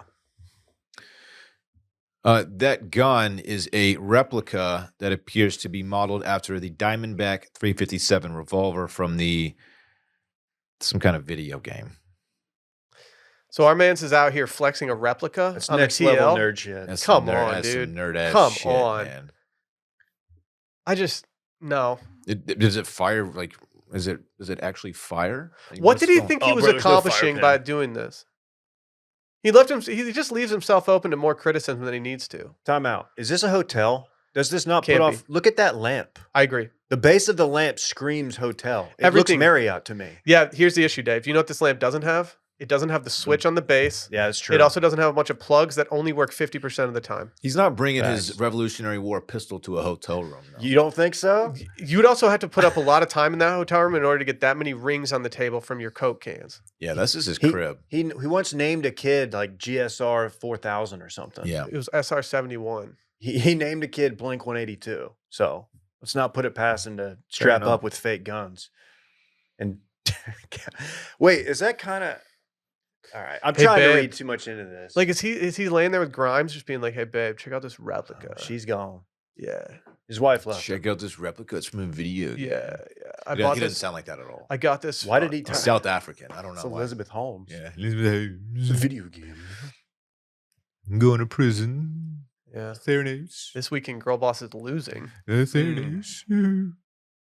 That gun is a replica that appears to be modeled after the Diamondback 357 revolver from some kind of video game. So our man's is out here flexing a replica That's on the next level TL. nerd shit. That's Come some on, that's some dude. nerd ass Come shit, on. man. I just no. Does it fire? Like, does it actually fire? Like, What what's did he going- think he Oh, was bro, there's no fire accomplishing pin. by doing this? He left him. He just leaves himself open to more criticism than he needs to. Time out. Is this a hotel? Does this not Can't put be. off? Look at that lamp. I agree. The base of the lamp screams hotel. It Everything- looks Marriott to me. Yeah, here's the issue, Dave. You know what this lamp doesn't have? It doesn't have the switch on the base. Yeah, that's true. It also doesn't have a bunch of plugs that only work 50% of the time. He's not bringing his Facts. Revolutionary War pistol to a hotel room. Though. You don't think so? You'd also have to put up a lot of time in that hotel room in order to get that many rings on the table from your Coke cans. Yeah, this is his He- crib. He once named a kid like GSR 4000 or something. Yeah. It was SR-71. He named a kid Blink 182. So let's not put it past him to strap enough. up with fake guns. And wait, is that kind of all right? I'm Hey, trying to babe. read too much into this. Like, is he laying there with Grimes just being like, hey, babe, check out this replica? She's gone. Yeah. His wife left. Check out this replica. It's from a video. game. Yeah. I He, bought he doesn't this. sound like that at all. I got this. Why did he? He's South African. I don't know It's why. Elizabeth Holmes. Yeah. It's a video game. I'm going to prison. Yeah. There it is. This weekend, Girl Boss is losing. There it Mm. is.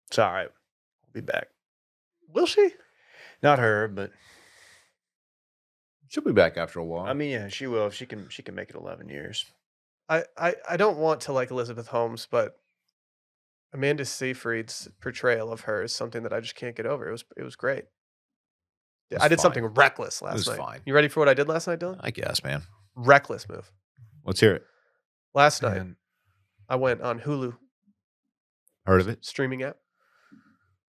It's all right. I'll be back. Will she? Not her, but She'll be back after a while. I mean, yeah, she will. She can make it 11 years. I don't want to like Elizabeth Holmes, but Amanda Seyfried's portrayal of her is something that I just can't get over. It was great. Yeah, was I did fine. something reckless last was night. fine. You ready for what I did last night, Dylan? I guess, man. Reckless move. Let's hear it. Last night, And I went on Hulu Heard of it? streaming app.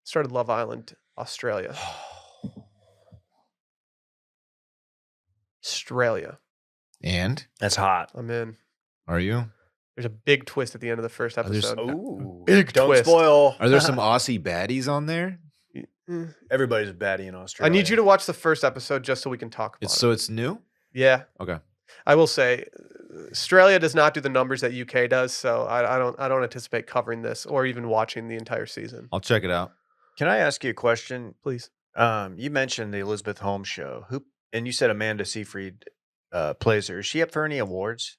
Started Love Island, Australia. Australia. And that's hot. I'm in. are you? There's a big twist at the end of the first there's- episode. Ooh, Big don't twist. spoil. Are there some Aussie baddies on there? Mm. Everybody's a baddie in I Australia. need you to watch the first episode just so we can talk about it. It's new. Yeah. Okay. I will say, Australia does not do the numbers that UK does, so I don't anticipate covering this or even watching the entire season. I'll check it out. Can I ask you a question? Please. You mentioned the Elizabeth Holmes show. And you said Amanda Seyfried plays her. Is she up for any awards?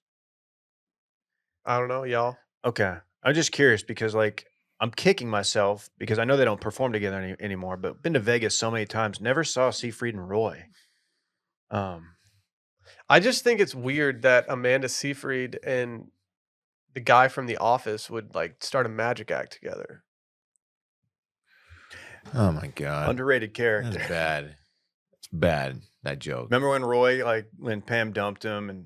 I don't know, y'all. Okay. I'm just curious because like I'm kicking myself because I know they don't perform together anymore, but been to Vegas so many times, never saw Seyfried and Roy. I just think it's weird that Amanda Seyfried and the guy from The Office would like start a magic act together. Oh my god. Underrated character. That's bad. It's bad. That joke. Remember when Roy, like when Pam dumped him and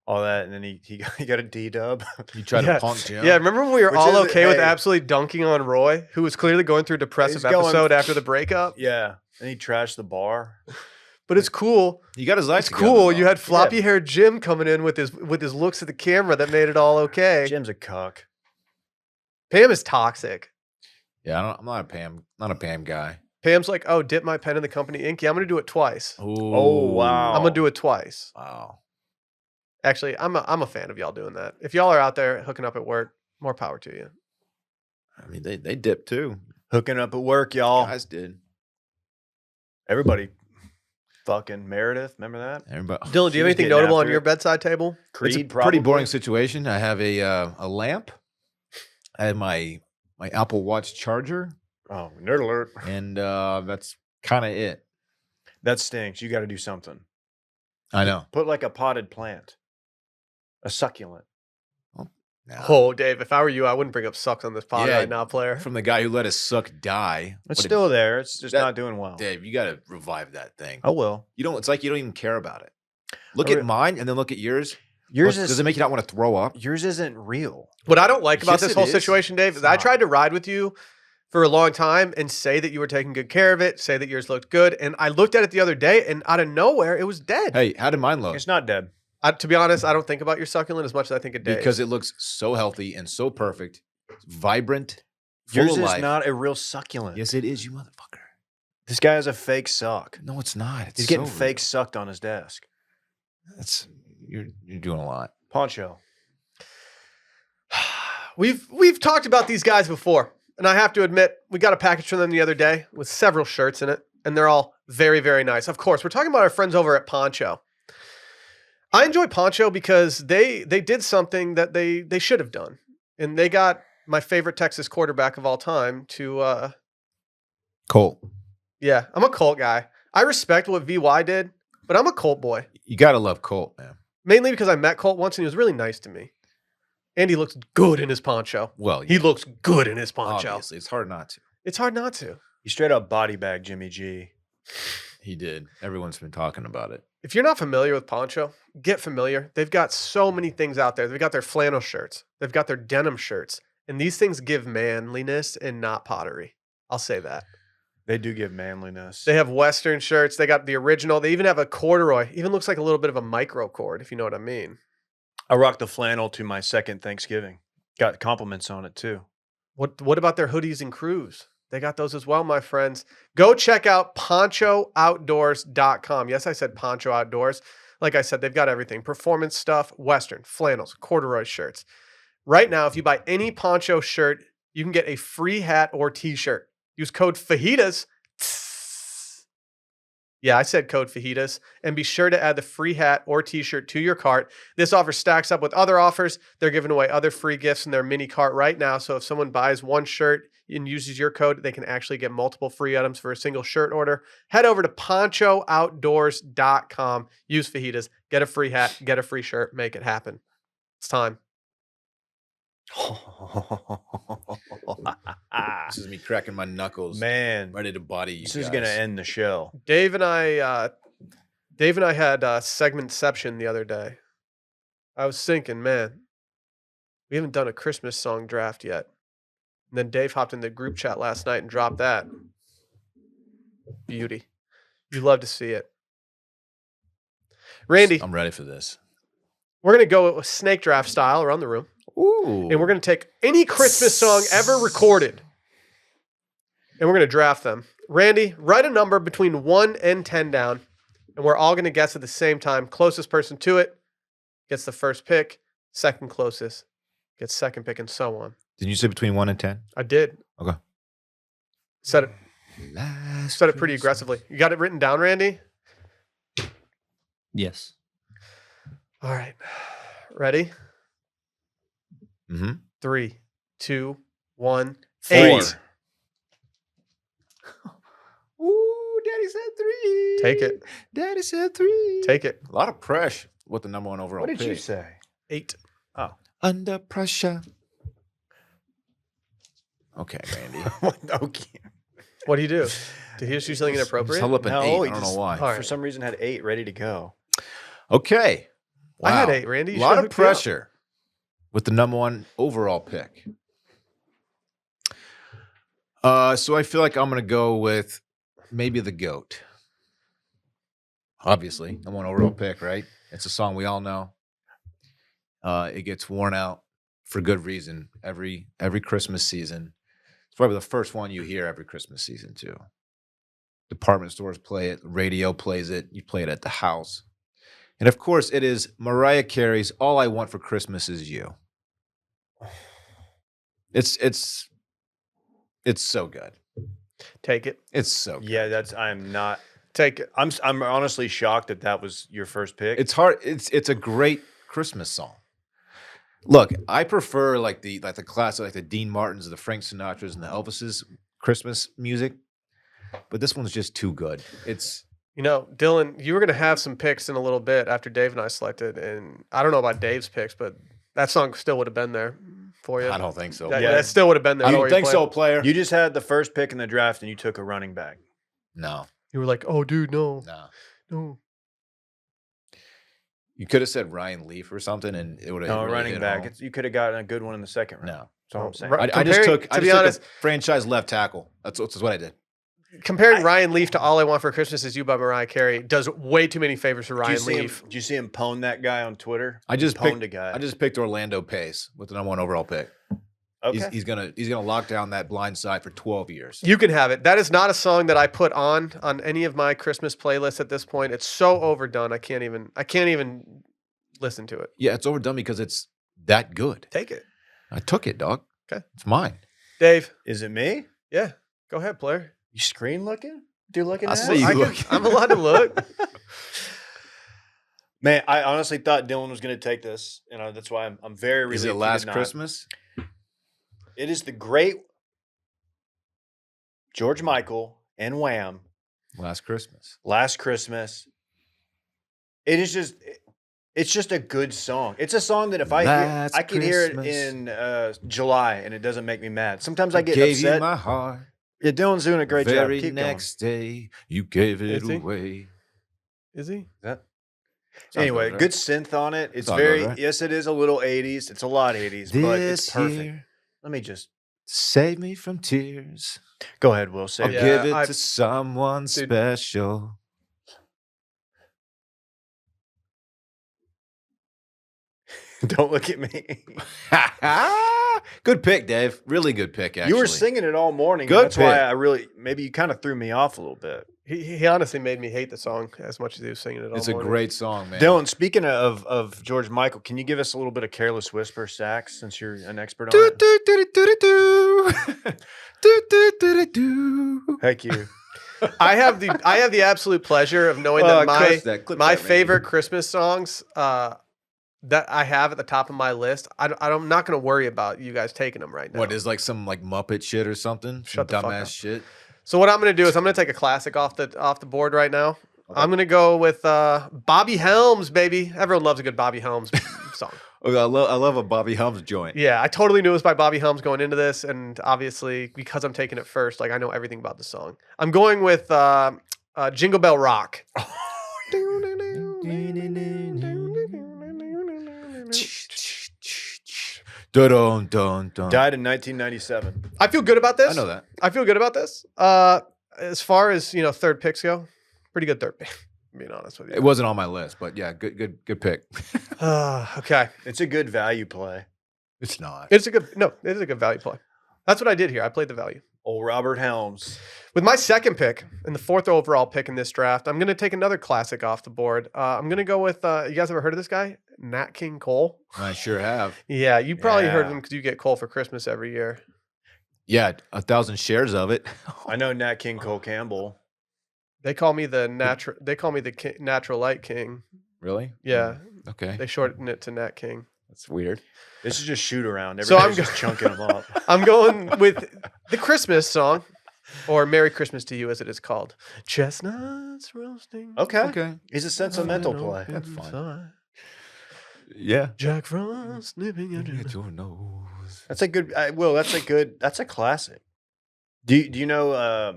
all that, and then he got a D dub? You tried Yeah. to punk Jim. Yeah, remember when we were Which all is- okay with hey. absolutely dunking on Roy, who was clearly going through a depressive He's going- episode after the breakup? Yeah. And he trashed the bar. But it's cool. You got his life It's together, cool. though. You had floppy haired Jim coming in with his looks at the camera that made it all okay. Jim's a cuck. Pam is toxic. Yeah, I'm not a Pam guy. Pam's like, oh, dip my pen in the company ink. Yeah, I'm gonna do it twice. Oh, wow. I'm gonna do it twice. Wow. Actually, I'm a fan of y'all doing that. If y'all are out there hooking up at work, more power to you. I mean, they dip too. Hooking up at work, y'all. Guys did. Everybody fucking Meredith. Remember that? Everybody. Dylan, do you have was anything getting notable on after your it. bedside table? Creed, It's a probably. pretty boring situation. I have a lamp. I have my Apple Watch charger, Oh, nerd alert. and that's kind of it. That stinks. You got to do something. I know. Put like a potted plant, a succulent. Nah. Oh, Dave, if I were you, I wouldn't bring up sucks on this pod Yeah. right now, player. From the guy who let his suck die. It's What a- still there. It's just that- not doing well. Dave, you got to revive that thing. I will. You don't. It's like you don't even care about it. Look I at re- mine and then look at yours. Does it make you not want to throw up? Yours isn't real. What I don't like about Yes, this it whole is. situation, Dave, It's is I not. tried to ride with you for a long time and say that you were taking good care of it, say that yours looked good. And I looked at it the other day and out of nowhere, it was dead. Hey, how did mine look? It's not dead. To be honest, I don't think about your succulent as much as I think of Dave's. Because it looks so healthy and so perfect, vibrant, full Yours of is life. not a real succulent. Yes, it is, you motherfucker. This guy has a fake suck. No, it's not. It's He's getting so fake real. sucked on his desk. That's you're doing a lot. Poncho. We've talked about these guys before, and I have to admit, we got a package from them the other day with several shirts in it, and they're all very, very nice. Of course, we're talking about our friends over at Poncho. I enjoy Poncho because they did something that they should have done, and they got my favorite Texas quarterback of all time to Colt, yeah, I'm a Colt guy. I respect what VY did, but I'm a Colt boy. you gotta love Colt, man. Mainly because I met Colt once and he was really nice to me. And he looks good in his poncho. Well, He looks good in his poncho. obviously, it's hard not to. It's hard not to. You straight up body bag Jimmy G. He did. Everyone's been talking about it. If you're not familiar with Poncho, get familiar. They've got so many things out there. They've got their flannel shirts. They've got their denim shirts. And these things give manliness and not pottery. I'll say that. They do give manliness. They have Western shirts. They got the original. They even have a corduroy. Even looks like a little bit of a micro cord, if you know what I mean. I rocked the flannel to my second Thanksgiving. Got compliments on it too. What about their hoodies and crews? They got those as well, my friends. Go check out ponchooutdoors.com. Yes, I said Poncho Outdoors. Like I said, they've got everything. Performance stuff, Western, flannels, corduroy shirts. Right now, if you buy any Poncho shirt, you can get a free hat or t-shirt. Use code FAJITAS. Yeah, I said code FAJITAS. And be sure to add the free hat or t-shirt to your cart. This offer stacks up with other offers. They're giving away other free gifts in their mini cart right now. So if someone buys one shirt and uses your code, they can actually get multiple free items for a single shirt order. Head over to ponchooutdoors.com. Use fajitas. Get a free hat. Get a free shirt. Make it happen. It's time. This is me cracking my knuckles, Man, ready to body you this guys. is gonna end the show. Dave and I had segmentception the other day. I was thinking, man, we haven't done a Christmas song draft yet. And then Dave hopped in the group chat last night and dropped that. Beauty. You love to see it. Randy, I'm ready for this. we're going to go with snake draft style around the room. Ooh. And we're going to take any Christmas song ever recorded. And we're going to draft them. Randy, write a number between 1 and 10 down. And we're all going to guess at the same time. Closest person to it gets the first pick. Second closest gets second pick, and so on. Did you say between 1 and 10? I did. Okay. Said it Last pretty Christmas. aggressively. You got it written down, Randy? Yes. All right. Ready? Mm-hmm. 3, 2, 1. 4. 8. Ooh, Daddy said 3. Take it. Daddy said 3. Take it. A lot of pressure with the number one overall What did you pick. say? 8. Under pressure. Okay, Randy. Okay. What do you do? Did he just do something Just inappropriate? held up an No, 8. he I don't just- know why. All right. For some reason, had 8 ready to go. Okay. I had Wow. 8, Randy. A You lot should've of hooked me up. pressure with the number one overall pick. So I feel like I'm going to go with maybe the GOAT. Obviously, number one overall pick, right? It's a song we all know. It gets worn out for good reason every Christmas season. It's probably the first one you hear every Christmas season too. Department stores play it, radio plays it, you play it at the house. And of course, it is Mariah Carey's "All I Want for Christmas Is You." It's so good. Take it. It's so good. Yeah, I'm not. Take it. I'm honestly shocked that was your first pick. It's hard. It's a great Christmas song. Look, I prefer like the classic, like the Dean Martins, the Frank Sinatras, and the Elvises Christmas music. But this one's just too good. It's You know, Dylan, you were going to have some picks in a little bit after Dave and I selected. And I don't know about Dave's picks, but that song still would have been there for you. I don't think so. That, Yeah. that still would have been there I for don't you, think player. so, player. You just had the first pick in the draft and you took a running back. No, You were like, oh, dude, no. no. No. You could have said Ryan Leaf or something, and it would have No, really running hit back. home. You could have gotten a good one in the second round. No, That's all I'm saying. Right. I just Comparing- took. to I be just honest- took a franchise left tackle. That's what I did. Comparing Ryan Leaf to All I Want for Christmas Is You by Mariah Carey does way too many favors for Ryan Leaf. Did you see him pwn that guy on Twitter? I just pwned picked a guy. I just picked Orlando Pace with the #1 overall pick. okay. He's gonna lock down that blind side for 12 years. You can have it. That is not a song that I put on any of my Christmas playlists at this point. It's so overdone. I can't even listen to it. Yeah, it's overdone because it's that good. Take it. I took it, dog. Okay. It's mine. Dave. Is it me? Yeah. Go ahead, player. You screen looking? Do you looking I at see it? you. I look. am allowed to look. Man, I honestly thought Dylan was going to take this, and that's why I'm very relieved. Is it he did Last not. Christmas? It is the great George Michael and Wham! Last Christmas. Last Christmas. It is just, it's just a good song. It's a song that if Last I could hear it Christmas. in July and it doesn't make me mad. Sometimes I get gave upset. you my heart. Yeah, Dylan's doing a great Very job. Keep next day, you gave it Is he? away. Is he? going. Sounds Anyway, good, good synth on it. It's Sounds very good, right? yes, it is a little 80s. It's a lot 80s, but it's This perfect. year, Let me just save me from tears. go ahead, Will. I'll Say Yeah, give it I- to someone Dude. special. Don't look at me. Good pick, Dave. Really good pick, actually. You were singing it all morning. Good That's why pick. maybe you kind of threw me off a little bit. He honestly made me hate the song as much as he was singing it all It's a morning. great song, man. Dylan, speaking of George Michael, can you give us a little bit of Careless Whisper sax since you're an expert on Do, it? do, do, do, do, do. Do, do, do, do, do. Heck you. I have the absolute pleasure of knowing that Clip my that, man. favorite Christmas songs that I have at the top of my list. I'm not going to worry about you guys taking them right now. What is like some like Muppet shit or something? Shut the Some fuck dumbass up. shit. So what I'm going to do is I'm going to take a classic off the board right now. I'm going to go with Bobby Helms, baby. Everyone loves a good Bobby Helms song. Okay, I love a Bobby Helms joint. Yeah, I totally knew it was by Bobby Helms going into this, and obviously because I'm taking it first, like I know everything about the song. I'm going with Jingle Bell Rock. Dun, dun, dun. Died in 1997. I feel good about this. I know that. I feel good about this. As far as third picks go, pretty good third pick. Being honest with you. It wasn't on my list, but yeah, good pick. Okay, It's a good value play. It's not. it is a good value play. That's what I did here. I played the value. Old Robert Helms. With my second pick and the fourth overall pick in this draft, I'm going to take another classic off the board. I'm going to go with, you guys ever heard of this guy? Nat King Cole. I sure have. Yeah, you probably heard of Yeah. him because you get Cole for Christmas every year. Yeah, 1,000 shares of it. I know Nat King Cole Campbell. They call me the natural. They call me the natural light king. Really? Yeah, Okay. they shorten it to Nat King. That's weird. This is just shoot around. So I'm Everybody's just chunking them up. I'm going with the Christmas song, or "Merry Christmas to You" as it is called. Chestnuts roasting. Okay. Okay. He's a sentimental play. That's fine. Inside. Yeah. Jack Frost nipping your Get your nose. That's a good. That's a classic. Do you know?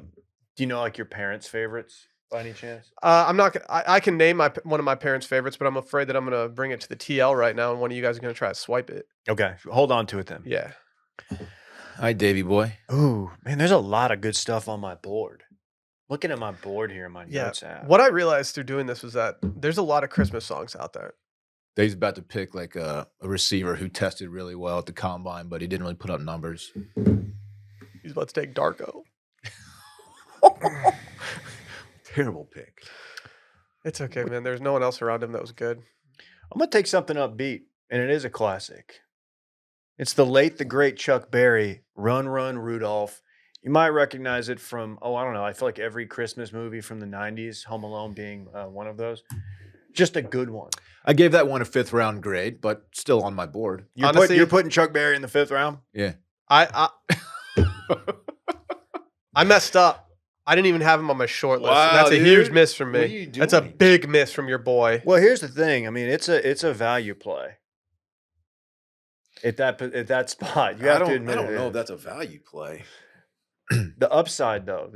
Do you know like your parents' favorites by any chance? I'm not. I can name one of my parents' favorites, but I'm afraid that I'm going to bring it to the TL right now, and one of you guys are going to try to swipe it. Okay, hold on to it then. Yeah. Hi, Davy boy. Ooh, man, there's a lot of good stuff on my board. Looking at my board here in my Yeah. notes app. What I realized through doing this was that there's a lot of Christmas songs out there. Dave's about to pick like a receiver who tested really well at the combine, but he didn't really put up numbers. He's about to take Darko. Terrible pick. It's okay, man. There's no one else around him that was good. I'm gonna take something upbeat, and it is a classic. It's the late, the great Chuck Berry, "Run, Run, Rudolph." You might recognize it from, I don't know. I feel like every Christmas movie from the '90s, Home Alone being one of those. Just a good one. I gave that one a 5th round grade, but still on my board. Honestly- You're putting Chuck Berry in the 5th round. Yeah. I messed up. I didn't even have him on my short list. Wow, That's a dude. huge miss from me. What are you That's a doing? big miss from your boy. Well, here's the thing. I mean, it's a value play. At that spot, you have to admit I don't it know is. if that's a value play. The upside, though,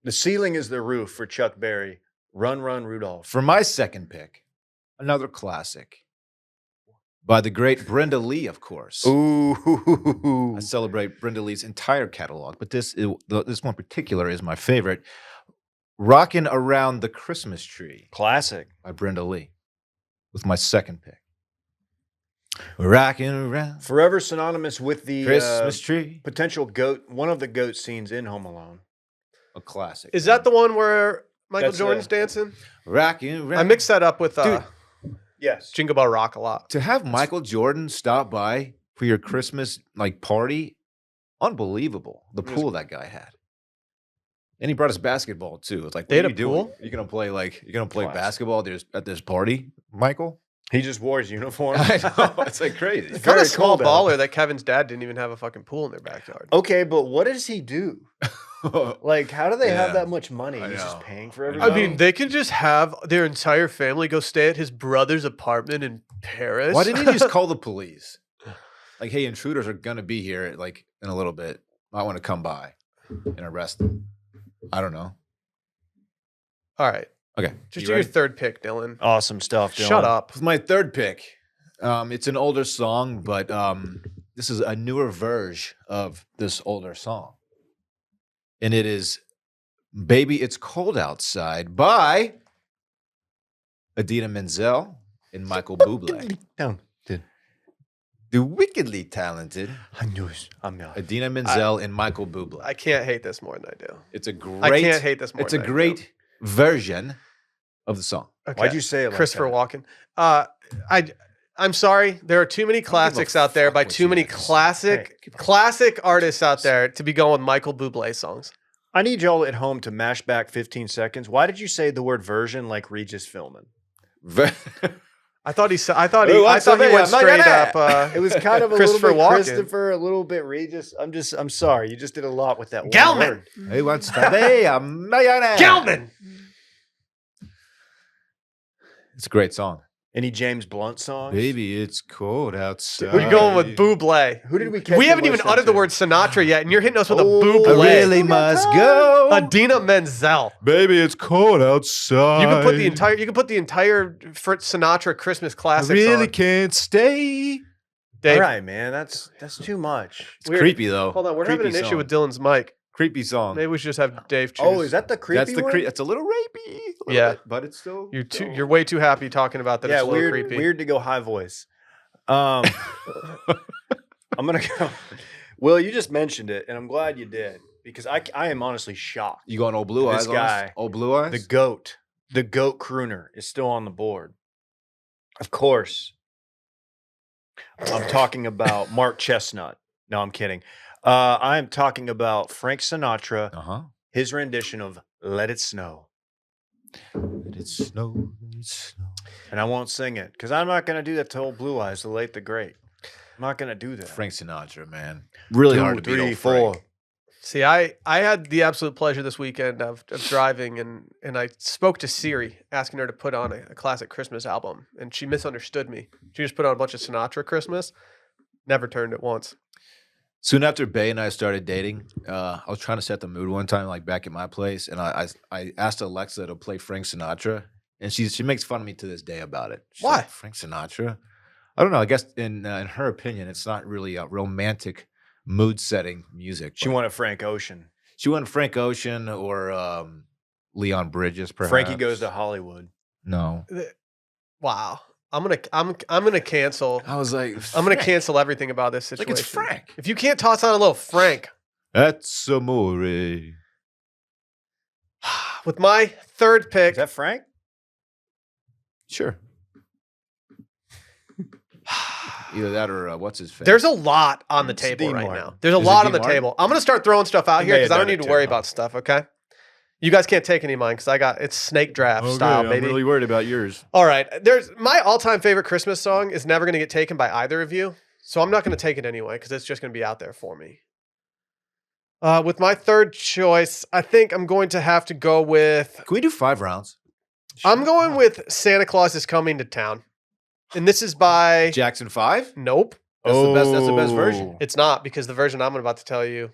the ceiling is the roof for Chuck Berry. Run, Run, Rudolph. For my second pick, Another classic by the great Brenda Lee, of course. Ooh. I celebrate Brenda Lee's entire catalog, but this one particular is my favorite. "Rockin' Around the Christmas Tree" Classic. by Brenda Lee, with my second pick. Rockin' around Forever synonymous with the Christmas tree. potential goat, one of the goat scenes in Home Alone. A classic. Is that the one where Michael That's Jordan's dancing? Rockin' around? I mixed that up with Dude. Yes. Jingle Bell Rock a lot. To have Michael Jordan stop by for your Christmas party, unbelievable. The It was- pool that guy had. And he brought us basketball too. It's like, They what had are a you doing? pool? You're gonna play Classic. basketball at this party, Michael? He just wore his uniform. I know. It's like crazy. It's kind very of small cold out. baller that Kevin's dad didn't even have a fucking pool in their backyard. Okay, but what does he do? Like, how do they have Yeah. that much money? I He's just know. paying for I everything. I mean, they could just have their entire family go stay at his brother's apartment in Paris. Why didn't he just call the police? Like, hey, intruders are gonna be here in a little bit. Might want to come by and arrest them. I don't know. All right. Okay. Just you do your ready? third pick, Dylan. Awesome stuff, Dylan. Shut up. With my third pick, it's an older song, but this is a newer version of this older song. And it is "Baby It's Cold Outside" by Idina Menzel and Michael Bublé. Down. The wickedly talented I'm not. Idina Menzel and Michael Bublé. I can't hate this more than I do. It's a great. I can't hate this more It's a than I do. great version of the song. Okay. Why'd you say it like Christopher that? Walken. I'm sorry. There are too many classics out there fuck by what too you many have to say. classic artists out there to be going with Michael Bublé songs. I need y'all at home to mash back 15 seconds. Why did you say the word version like Regis Philbin? I thought he said. I thought he. Who I wants thought to he be went a straight millionaire? up. It was kind of a Christopher little bit Walken. Christopher, a little bit Regis. I'm sorry. You just did a lot with that one Gelman. word. Who wants to be a millionaire? Gelman. It's a great song. Any James Blunt songs? Baby, it's cold outside. We're going with Bublé. Who did we catch? We the haven't even listen uttered the to? word Sinatra yet, and you're hitting us with a Oh, I Bublé. really must go. Idina Menzel. Baby, it's cold outside. You can put the entire. You can put the entire Sinatra Christmas I classics really on. can't stay. Dave, All right, man. That's too much. It's Weird. creepy though. hold on. We're having an Creepy issue song. with Dylan's mic. Creepy song. Maybe we should just have Dave choose. Oh, is that the creepy That's the one? It's a little rapey. A little Yeah. bit, but it's still. You're way too happy talking about that. Yeah, It's a little weird. creepy. Weird to go high voice. I'm gonna go. Well, you just mentioned it, and I'm glad you did because I am honestly shocked. You going old blue This eyes? on us? guy, Old blue eyes. The goat crooner is still on the board. Of course, I'm talking about Mark Chestnut. No, I'm kidding. I am talking about Frank Sinatra, his rendition of "Let It Snow." Let it snow. Let it snow. And I won't sing it because I'm not going to do that to old Blue Eyes, the late, the great. I'm not going to do that. Frank Sinatra, man. Really hard to beat old Frank. See, I had the absolute pleasure this weekend of driving and I spoke to Siri, asking her to put on a classic Christmas album, and she misunderstood me. She just put on a bunch of Sinatra Christmas. Never turned it once. Soon after Bay and I started dating, I was trying to set the mood one time, like back at my place, and I asked Alexa to play Frank Sinatra, and she makes fun of me to this day about it. She's Why? like, Frank Sinatra? I don't know. I guess in her opinion, it's not really a romantic mood setting music. She but wanted Frank Ocean. she wanted Frank Ocean or Leon Bridges, perhaps. Frankie Goes to Hollywood. No, Wow. I'm gonna cancel. I was like, I'm gonna Frank. cancel everything about this Like situation. it's Frank. If you can't toss on a little Frank, That's amore. with my third Is pick, that Frank? Sure. Either that or what's his face? there's a lot on the It's table Dean right Martin. now. There's a Is it lot Dean on the Martin? table. I'm gonna start throwing stuff out He here may because have I don't done need it to worry too. about stuff. Okay. You guys can't take any of mine because it's snake draft style, I'm baby. really worried about yours. All right. There's my all-time favorite Christmas song is never going to get taken by either of you. So I'm not going to take it anyway because it's just going to be out there for me. With my third choice, I think I'm going to have to go with Can we do 5 rounds? I'm going with Santa Claus is Coming to Town. And this is by Jackson 5? Nope. That's the best version. It's not because the version I'm about to tell you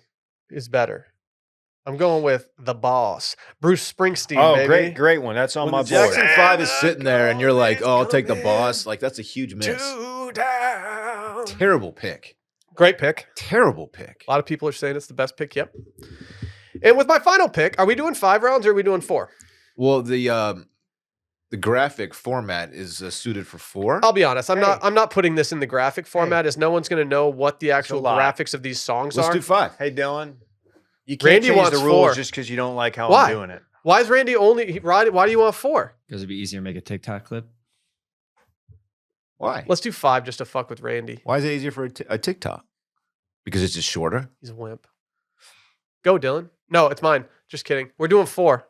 is better. I'm going with The Boss. Bruce Springsteen, Oh, baby. great one. That's on When my the board. Jackson 5 is sitting there and you're like, It's oh, I'll take the coming boss. Like, that's a huge miss. Down. Terrible pick. Great pick. Terrible pick. A lot of people are saying it's the best pick. Yep. And with my final pick, are we doing 5 rounds or are we doing 4? Well, the graphic format is suited for 4. I'll be honest. I'm not putting this in the graphic format, as no one's going to know what the actual lot. graphics of these songs Let's are. do 5. Hey, Dylan. You can't Randy change wants the rules 4. just because you don't like how Why? I'm doing it. Why is Randy only? Why do you want 4? Because it'd be easier to make a TikTok clip. Why? Let's do 5 just to fuck with Randy. Why is it easier for a TikTok? Because it's just shorter. He's a wimp. Go, Dylan. No, it's mine. Just kidding. We're doing 4.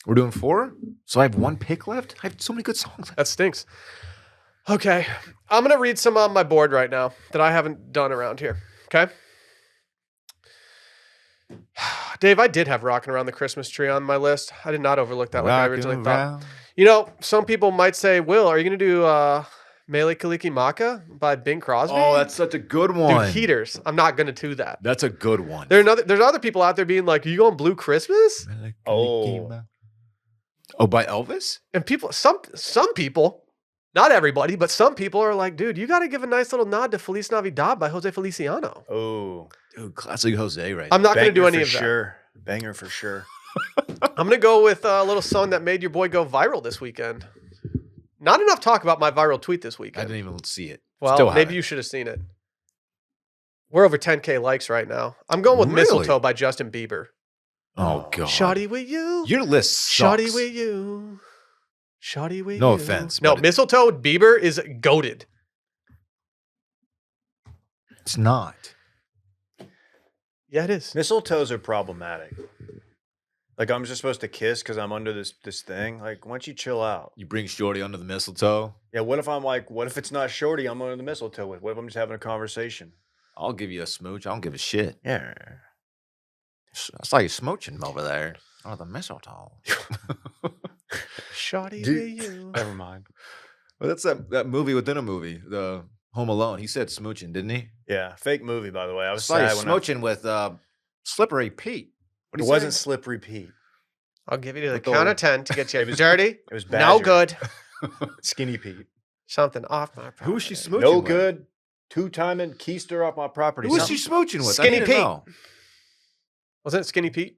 We're doing 4? So I have 1 pick left? I have so many good songs. That stinks. Okay. I'm going to read some on my board right now that I haven't done around here. Okay. Dave, I did have Rockin' Around the Christmas Tree on my list. I did not overlook that like I originally thought. You know, some people might say, Will, are you going to do Mele Kaliki Maka by Bing Crosby? Oh, that's such a good one. Dude, Heaters. I'm not going to do that. That's a good one. There's other people out there being like, are you going Blue Christmas? Oh. Oh, by Elvis? And some people, not everybody, but some people are like, dude, you got to give a nice little nod to Feliz Navidad by Jose Feliciano. Oh. Dude, classic Jose right I'm not going to do any of that. Sure. Banger for sure. I'm going to go with a little song that made your boy go viral this weekend. Not enough talk about my viral tweet this I weekend. didn't even see it. Well, Still maybe haven't. you should have seen it. We're over 10K likes right now. I'm going with Really? Mistletoe by Justin Bieber. Oh, God. Shawty with you. Your list sucks. Shawty with you. Shawty with you. No offense, No, but Mistletoe Bieber is goated. It's not. Yeah, it is. Mistletoes are problematic. Like, I'm just supposed to kiss because I'm under this thing. Like, why don't you chill out? You bring Shorty under the mistletoe. Yeah, what if it's not Shorty I'm under the mistletoe with? What if I'm just having a conversation? I'll give you a smooch. I don't give a shit. Yeah. I saw you smooching over there under the mistletoe. Shawty Dude. with you. Never mind. Well, that's that movie within a movie, the Home Alone. He said smooching, didn't he? Yeah, fake movie, by the way. I I was saw you sad when I, smooching with Slippery Pete. What it wasn't Slippery Pete. I'll give you the With the count old- of 10 to get you It was- dirty. It was No Badger. good. Skinny Pete. Something off my property. Who was she smooching No with? good. 2-timing keister off my property. Who was Something- she smooching with? I Skinny need to Pete. know. Wasn't it Skinny Pete?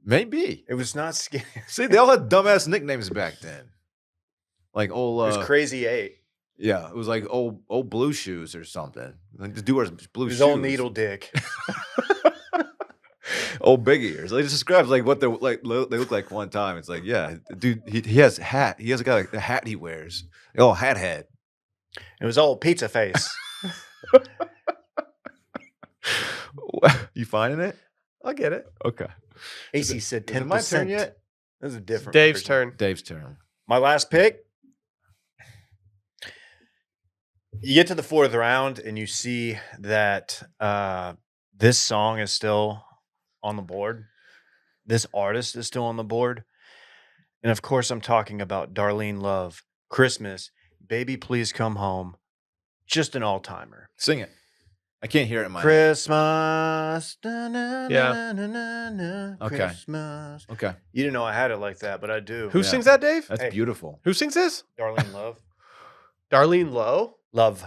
Maybe. It was not skinny. See, they all had dumbass nicknames back then. Like old. It was Crazy 8. Yeah, it was like old blue shoes or something. Like the dude wears blue It was shoes. old needle dick. Old big ears. Like, it describes like what they like. They look like one time. It's like, yeah, dude. He has a hat. He has got a hat he wears. Oh, hat head. It was old pizza face. You finding it? I'll get it. Okay. AC said Is it 10%. my turn yet? This is a different. Dave's version. turn. Dave's turn. My last pick. You get to the 4th round and you see that this song is still on the board. This artist is still on the board. And of course, I'm talking about Darlene Love, Christmas, Baby Please Come Home. Just an all-timer. Sing it. I can't hear it in my head. Christmas. Yeah. Okay. Christmas. Okay. You didn't know I had it like that, but I do. Who Yeah. sings that, Dave? That's Hey. beautiful. Who sings this? Darlene Love? Darlene Lowe. Love.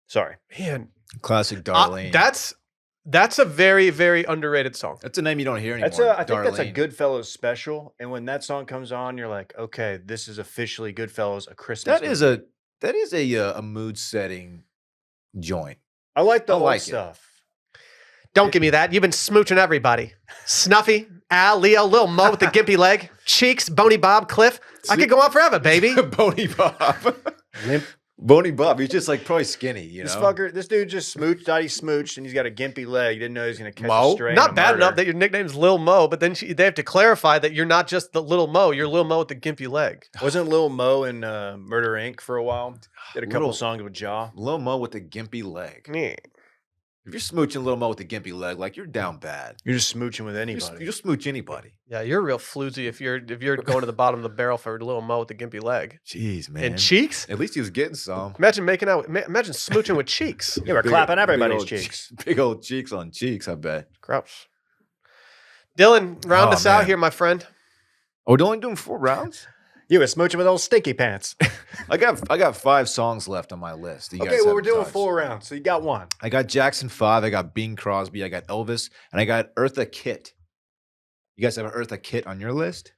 Sorry. Man, Classic Darlene. that's a very, very underrated song. That's a name you don't hear anymore. I think that's a Darlene. Goodfellas special. And when that song comes on, you're like, okay, this is officially Goodfellas, a Christmas. That is a mood setting joint. I like the I old like it. stuff. Don't give me that. You've been smooching everybody. Snuffy, Al, Leo, Lil Mo with the gimpy leg, Cheeks, Boney Bob, Cliff. I could go on forever, baby. Boney Bob. Limp. Boney Bob. He's just like probably skinny, you This know. fucker, this dude just smooched, thought he smooched, and he's got a gimpy leg. Didn't know he was going to catch Mo? a stray. Not and a bad murder. enough that your nickname's Lil Mo, but then they have to clarify that you're not just the Little Mo. You're Lil Mo with the gimpy leg. Wasn't Lil Mo in Murder Inc. for a while? Did a couple Little- songs with Jaw. Lil Mo with the gimpy leg. Yeah. If you're smooching Lil Mo with the gimpy leg, like you're down bad. You're just smooching with You anybody. just smooch anybody. Yeah, you're real floozy if you're going to the bottom of the barrel for Lil Mo with the gimpy leg. Jeez, man. And Cheeks? At least he was getting some. Imagine imagine smooching with Cheeks. You were Big- clapping big everybody's old cheeks. Big old cheeks on cheeks, I bet. Gross. Dylan, round Oh, us out man. here, my friend. Oh, we're only doing 4 rounds? You were smooching with old stinky pants. I got 5 songs left on my list. that you Okay, guys well, we're haven't doing touched. 4 rounds, so you got one. I got Jackson 5. I got Bing Crosby. I got Elvis. And I got Eartha Kitt. You guys have an Eartha Kitt on your list?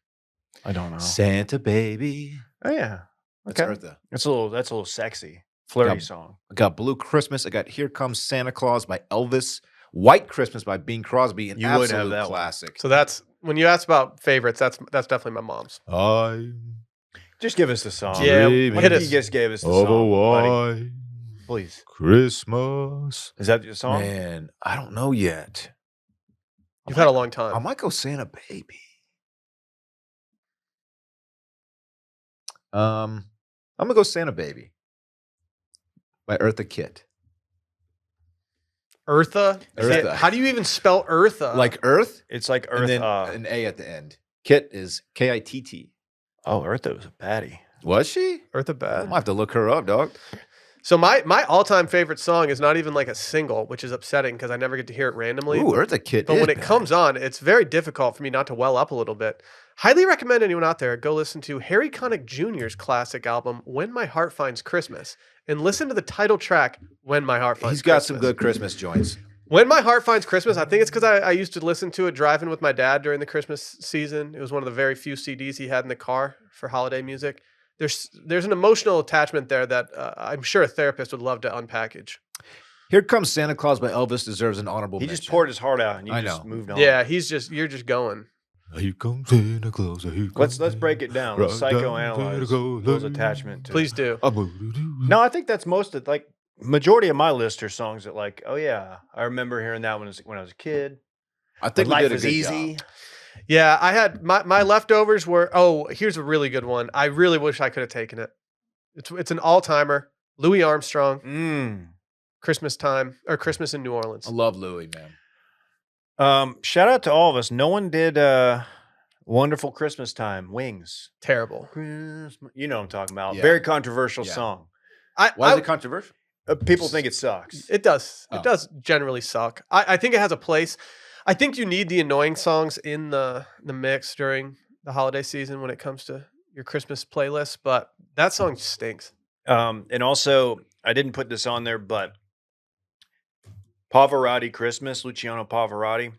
I don't know. Santa Baby. Oh yeah, That's okay. Eartha. That's a little sexy, flirty Got- song. I got Blue Christmas. I got Here Comes Santa Claus by Elvis. White Christmas by Bing Crosby. An You would have absolute that one. classic. So that's when you asked about favorites. That's definitely my mom's. I Just give us the song. Yeah, Dreaming hit You us. just gave us the of a song, buddy. white Please. Christmas. Is that your song? Man, I don't know yet. You've had a long I time. might go Santa Baby. I'm gonna go Santa Baby by Eartha Kitt. Eartha? Eartha. How do you even spell Eartha? Like Earth, It's like Earth. and then an A at the end. Kit is Kitt. Oh, Eartha was a baddie. Was she? Eartha I bad. might have to look her up, dog. So my all-time favorite song is not even like a single, which is upsetting because I never get to hear it randomly. Ooh, Eartha Kitt. But is when it bad. comes on, it's very difficult for me not to well up a little bit. Highly recommend anyone out there go listen to Harry Connick Jr.'s classic album, When My Heart Finds Christmas, and listen to the title track, When My Heart Finds he's got Christmas. some good Christmas joints. When My Heart Finds Christmas, I think it's because I used to listen to it driving with my dad during the Christmas season. It was one of the very few CDs he had in the car for holiday music. There's an emotional attachment there that I'm sure a therapist would love to unpackage. Here Comes Santa Claus by Elvis deserves an honorable He mention. just poured his heart out, and you I just know. moved on. Yeah, you're just going. Here comes Santa Claus. Here Let's comes break it down. Let's Right down psychoanalyze to those go. attachment to. Please do. No, I think that's most of like majority of my list are songs that like, oh yeah, I remember hearing that when I was a kid. I think When we life did a was good easy. job. Yeah, I had my leftovers were. Oh, here's a really good one. I really wish I could have taken it. It's an all timer. Louis Armstrong, Christmas time or Christmas in New Orleans. I love Louis, man. Shout out to all of us. No one did Wonderful Christmas Time, Wings. Terrible. Christmas. You know what I'm talking about. Yeah. Very controversial Yeah. song. Why is it controversial? People think it sucks. It does. Oh. It does generally suck. I think it has a place. I think you need the annoying songs in the mix during the holiday season when it comes to your Christmas playlist, but that song stinks. And also, I didn't put this on there, but Pavarotti Christmas, Luciano Pavarotti,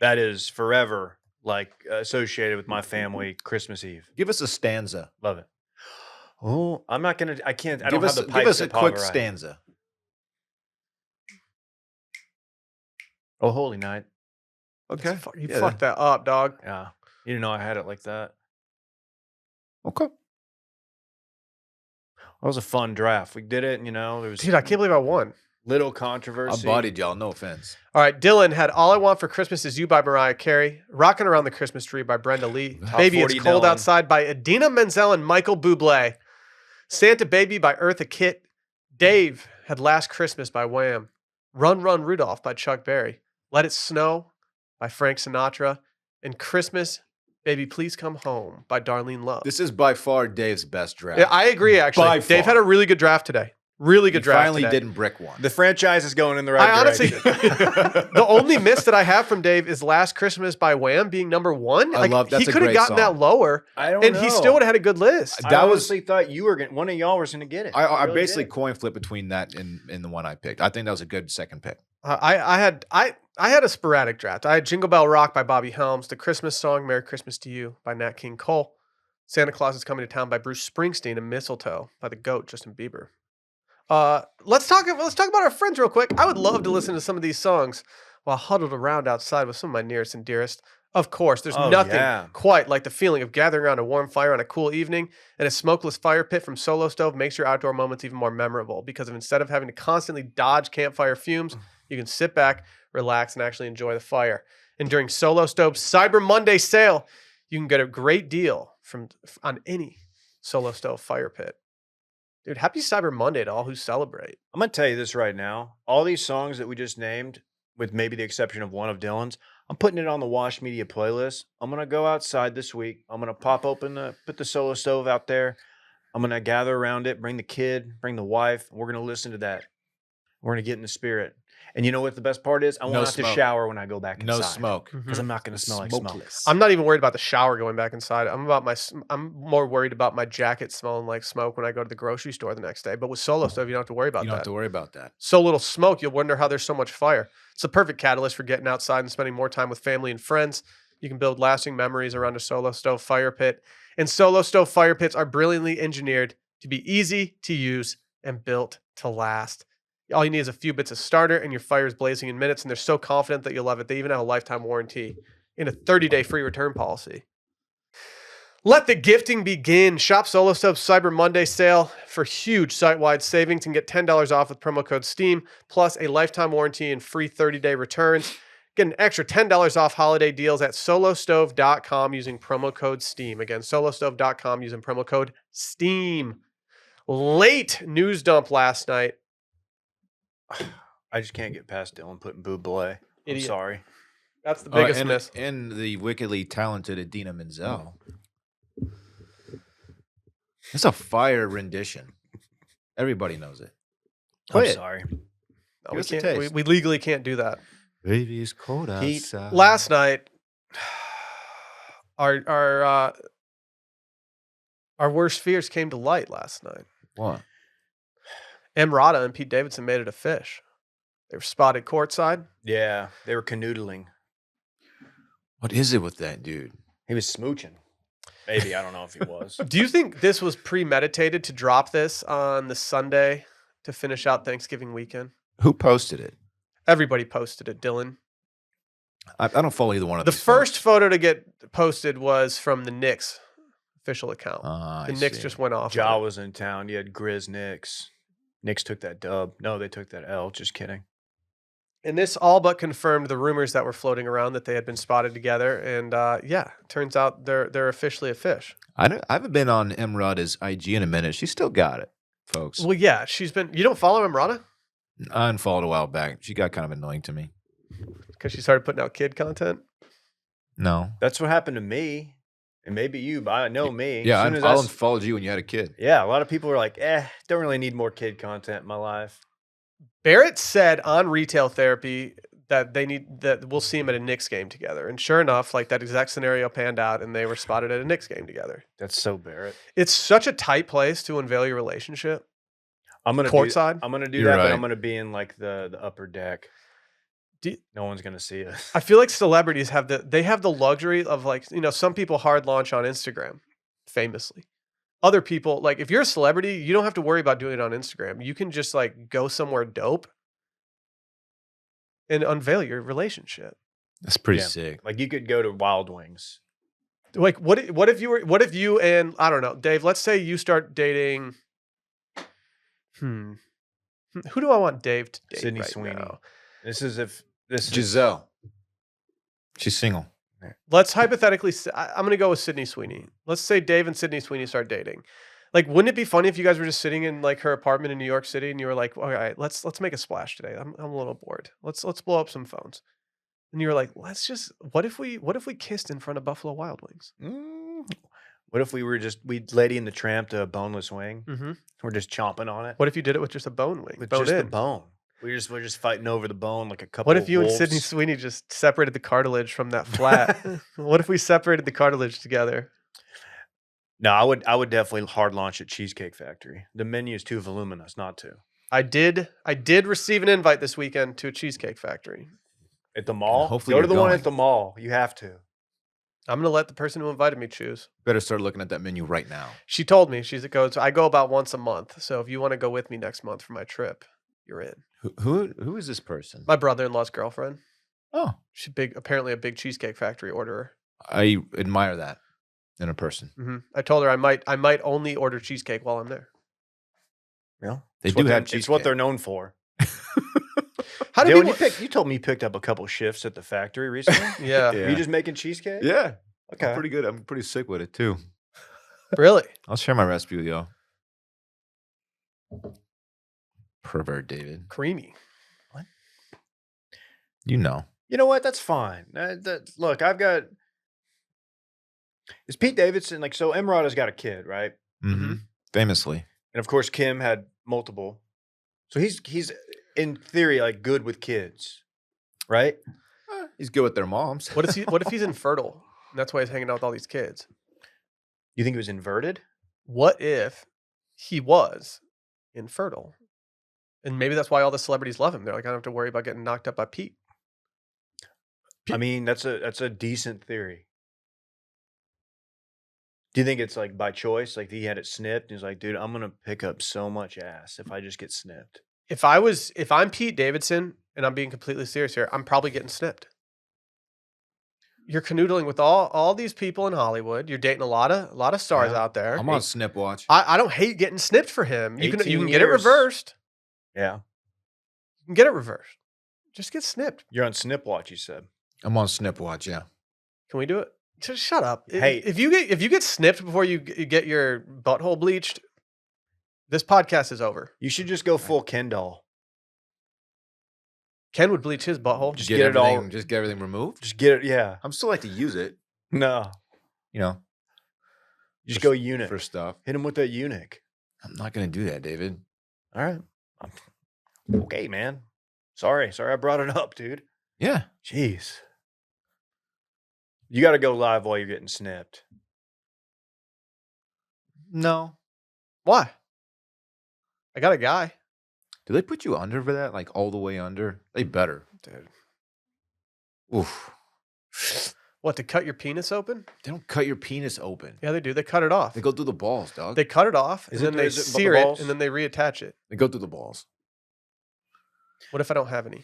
that is forever like associated with my family Christmas Eve. Give us a stanza. Love it. Oh, I'm not gonna. I can't. I Give don't us, have the give pipes. us a at quick Pavarotti. stanza. Oh, holy night. Okay. You Yeah. fucked that up, dog. Yeah, you didn't know I had it like that. Okay. That was a fun draft. We did it. There was Dude, I can't believe I won. little I controversy. bodied y'all. No offense. All right, Dylan had All I Want for Christmas Is You by Mariah Carey, Rockin' Around the Christmas Tree by Brenda Lee, Top Baby It's 40 Cold Dylan. Outside by Idina Menzel and Michael Bublé, Santa Baby by Eartha Kitt, Dave had Last Christmas by Wham, Run Run Rudolph by Chuck Berry, Let It Snow by Frank Sinatra, and Christmas, Baby Please Come Home by Darlene Love. This is by far Dave's best draft. Yeah, I agree, actually. By Dave far. had a really good draft today. Really good He draft finally today. didn't brick one. The franchise is going in the right I honestly, direction. the only miss that I have from Dave is Last Christmas by Wham being number one. I love- that's he a could have great gotten that song. lower, I don't and know. he still would have had a good list. I That was- honestly thought you were one of y'all was going to get it. I Really basically did. coin flip between that and the one I picked. I think that was a good second pick. I had a sporadic draft. I had Jingle Bell Rock by Bobby Helms, the Christmas song Merry Christmas to You by Nat King Cole, Santa Claus is Coming to Town by Bruce Springsteen, and Mistletoe by the GOAT Justin Bieber. Let's talk about our friends real quick. I would love to listen to some of these songs while huddled around outside with some of my nearest and dearest. Of course, there's Oh, nothing yeah. quite like the feeling of gathering around a warm fire on a cool evening, and a smokeless fire pit from Solo Stove makes your outdoor moments even more memorable because instead of having to constantly dodge campfire fumes, you can sit back, relax, and actually enjoy the fire. And during Solo Stove's Cyber Monday sale, you can get a great deal on any Solo Stove fire pit. Dude, happy Cyber Monday to all who celebrate. I'm going to tell you this right now. All these songs that we just named, with maybe the exception of one of Dylan's, I'm putting it on the Wash Media playlist. I'm going to go outside this week. I'm going to put the Solo Stove out there. I'm going to gather around it, bring the kid, bring the wife, and we're going to listen to that We're gonna get in the spirit. And you know what the best part is? I No want to smoke. shower when I go back No inside. smoke. Because I'm not gonna smell like smoke. Smokeless. I'm not even worried about the shower going back inside. I'm more worried about my jacket smelling like smoke when I go to the grocery store the next day. But with Solo Stove, you don't have to worry about You don't that. have to worry about that. So little smoke, you'll wonder how there's so much fire. It's a perfect catalyst for getting outside and spending more time with family and friends. You can build lasting memories around a Solo Stove fire pit. And Solo Stove fire pits are brilliantly engineered to be easy to use and built to last. All you need is a few bits of starter and your fire is blazing in minutes, and they're so confident that you'll love it. They even have a lifetime warranty and a 30-day free return policy. Let the gifting begin. Shop Solo Stove's Cyber Monday sale for huge site-wide savings and get $10 off with promo code STEAM, plus a lifetime warranty and free 30-day returns. Get an extra $10 off holiday deals at solostove.com using promo code STEAM. Again, solostove.com using promo code STEAM. Late news dump last night. I just can't get past Dylan putting Buble. I'm Idiot. sorry. That's the biggest and, miss. and the wickedly talented Adina Menzel. It's a fire rendition. Everybody knows it. I'm Play it. sorry. No, Give we, us a can't, taste. we legally can't do that. Baby, it's cold Pete, outside. Last night, our worst fears came to light last night. What? Emrata and Pete Davidson made it a fish. They were spotted courtside. Yeah, they were canoodling. What is it with that dude? He was smooching. Maybe. I don't know if he was. Do you think this was premeditated to drop this on the Sunday to finish out Thanksgiving weekend? Who posted it? Everybody posted it, Dylan. I don't follow either one of The these first folks. photo to get posted was from the Knicks official account. Ah, The I Knicks see. just went off. Ja on it. was in town. You had Grizz Knicks. Knicks took that dub. No, they took that L. Just kidding. And this all but confirmed the rumors that were floating around that they had been spotted together. And yeah, turns out they're officially a fish. I haven't been on Emrata's IG in a minute. She still got it, folks. Well, yeah, she's been. You don't follow Emrata I unfollowed a while back. She got kind of annoying to me. because she started putting out kid content. No. That's what happened to me. And maybe you, but I know me. Yeah, As I soon as I s- unfollowed you when you had a kid. Yeah, a lot of people were like, don't really need more kid content in my life. Barrett said on Retail Therapy that we'll see him at a Knicks game together. And sure enough, like that exact scenario panned out and they were spotted at a Knicks game together. That's so Barrett. It's such a tight place to unveil your relationship. I'm gonna Courtside? I'm gonna do You're that, but right. I'm gonna be in like the upper deck. Do- No one's gonna see us. I feel like celebrities have the luxury of like, some people hard launch on Instagram, famously. Other people, like if you're a celebrity, you don't have to worry about doing it on Instagram. You can just like go somewhere dope and unveil your relationship. That's pretty Yeah. sick. Like you could go to Wild Wings. Like what if you and I don't know, Dave, let's say you start dating who do I want Dave to date Sydney right Sweeney. now? This is Giselle. She's single. Let's hypothetically I'm going to go with Sydney Sweeney. Let's say Dave and Sydney Sweeney start dating. Like wouldn't it be funny if you guys were just sitting in like her apartment in New York City and you were like, "All right, let's make a splash today. I'm a little bored. Let's blow up some phones." And you were like, what if we kissed in front of Buffalo Wild Wings? What if we Lady and the Tramp to a boneless wing? Mhm. We're just chomping on it. What if you did it with just a bone wing? With Bone just the in? bone. We're just fighting over the bone like a couple. What if you wolves. and Sydney Sweeney just separated the cartilage from that flat? What if we separated the cartilage together? No, I would definitely hard launch at Cheesecake Factory. The menu is too voluminous not to. I did receive an invite this weekend to a Cheesecake Factory. At the mall? hopefully Go to you're the one going. at the mall. You have to. I'm gonna let the person who invited me choose. Better start looking at that menu right now. She told me I go about once a month. So if you want to go with me next month for my trip, you're in. Who is this person? My brother-in-law's girlfriend. Oh, She's apparently a big Cheesecake Factory orderer. I admire that in a person. Hmm. I told her I might only order cheesecake while I'm there. Yeah. They It's do what have It's what cheesecake. they're known for. How do Dylan, people? you told me you picked up a couple shifts at the factory recently. Yeah, Yeah. Are you just making cheesecake? Yeah. Okay. I'm pretty good. I'm pretty sick with it too. really. I'll share my recipe with y'all. Pervert David. Creamy. You know. You know what? That's fine. Look, I've got. Is Pete Davidson like so? Emrata's got a kid, right? Mm-hmm. Famously. And of course, Kim had multiple. So he's in theory, like good with kids, right? He's good with their moms. What if he's infertile? And that's why he's hanging out with all these kids. You think it was inverted? What if he was infertile? And maybe that's why all the celebrities love him. They're like, I don't have to worry about getting knocked up by Pete. I mean, that's a decent theory. Do you think it's like by choice? Like he had it snipped and he's like, dude, I'm gonna pick up so much ass if I just get snipped. If I'm Pete Davidson and I'm being completely serious here, I'm probably getting snipped. You're canoodling with all these people in Hollywood. You're dating a lot of stars out there. I'm on snip watch. I don't hate getting snipped for him. You can 18 get it years. reversed. Yeah. You can get it reversed. Just get snipped. You're on snip watch, you said. I'm on snip watch. Yeah. Can we do it? Just shut up. Hey. If you get snipped before you get your butthole bleached, this podcast is over. You should just go full Ken doll. Ken would bleach his butthole. Just get it all. Just get everything removed. Just get it. Yeah. I'm still like to use it. No. You know, Just go eunuch. for stuff. Hit him with that eunuch. I'm not gonna do that, David. All right. Okay, man. Sorry I brought it up, dude. Yeah. Jeez. You got to go live while you're getting snipped. No. Why? I got a guy. Do they put you under for that? Like all the way under? They better. Dude. Oof. What, to cut your penis open? They don't cut your penis open. Yeah, they do. They cut it off. They go through the balls, dog. They cut it off, Is and it- then they is it sear the it, balls? and then they reattach it. They go through the balls. What if I don't have any?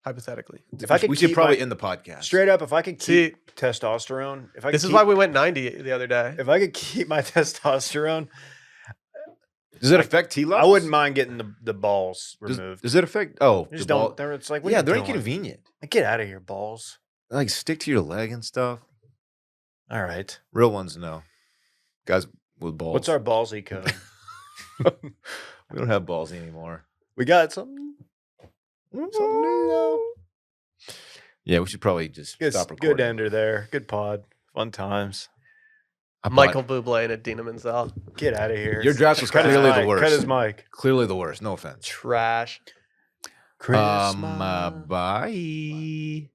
Hypothetically. If I could we should keep probably my- end the podcast. Straight up, if I could See, keep testosterone, if I this could is keep, why we went 90 the other day. if I could keep my testosterone, Does it affect T I levels? wouldn't mind getting the balls removed. Does it affect? Oh, Just the ball- don't. It's like, what Yeah, are you they're doing? inconvenient. Like, get out of here, balls. They like stick to your leg and stuff. All right. Real ones, no. Guys with balls. What's our ballsy code? We don't have balls anymore. We got something. Something new though. Yeah, we should probably just Good, stop recording. good ender there. Good pod. Fun times. I bought- Michael Bublé and Adina Menzel. Get out of here. Your draft was Cut his clearly the mic. worst. Cut his mic. Clearly the worst. No offense. Trash. Christmas. Bye.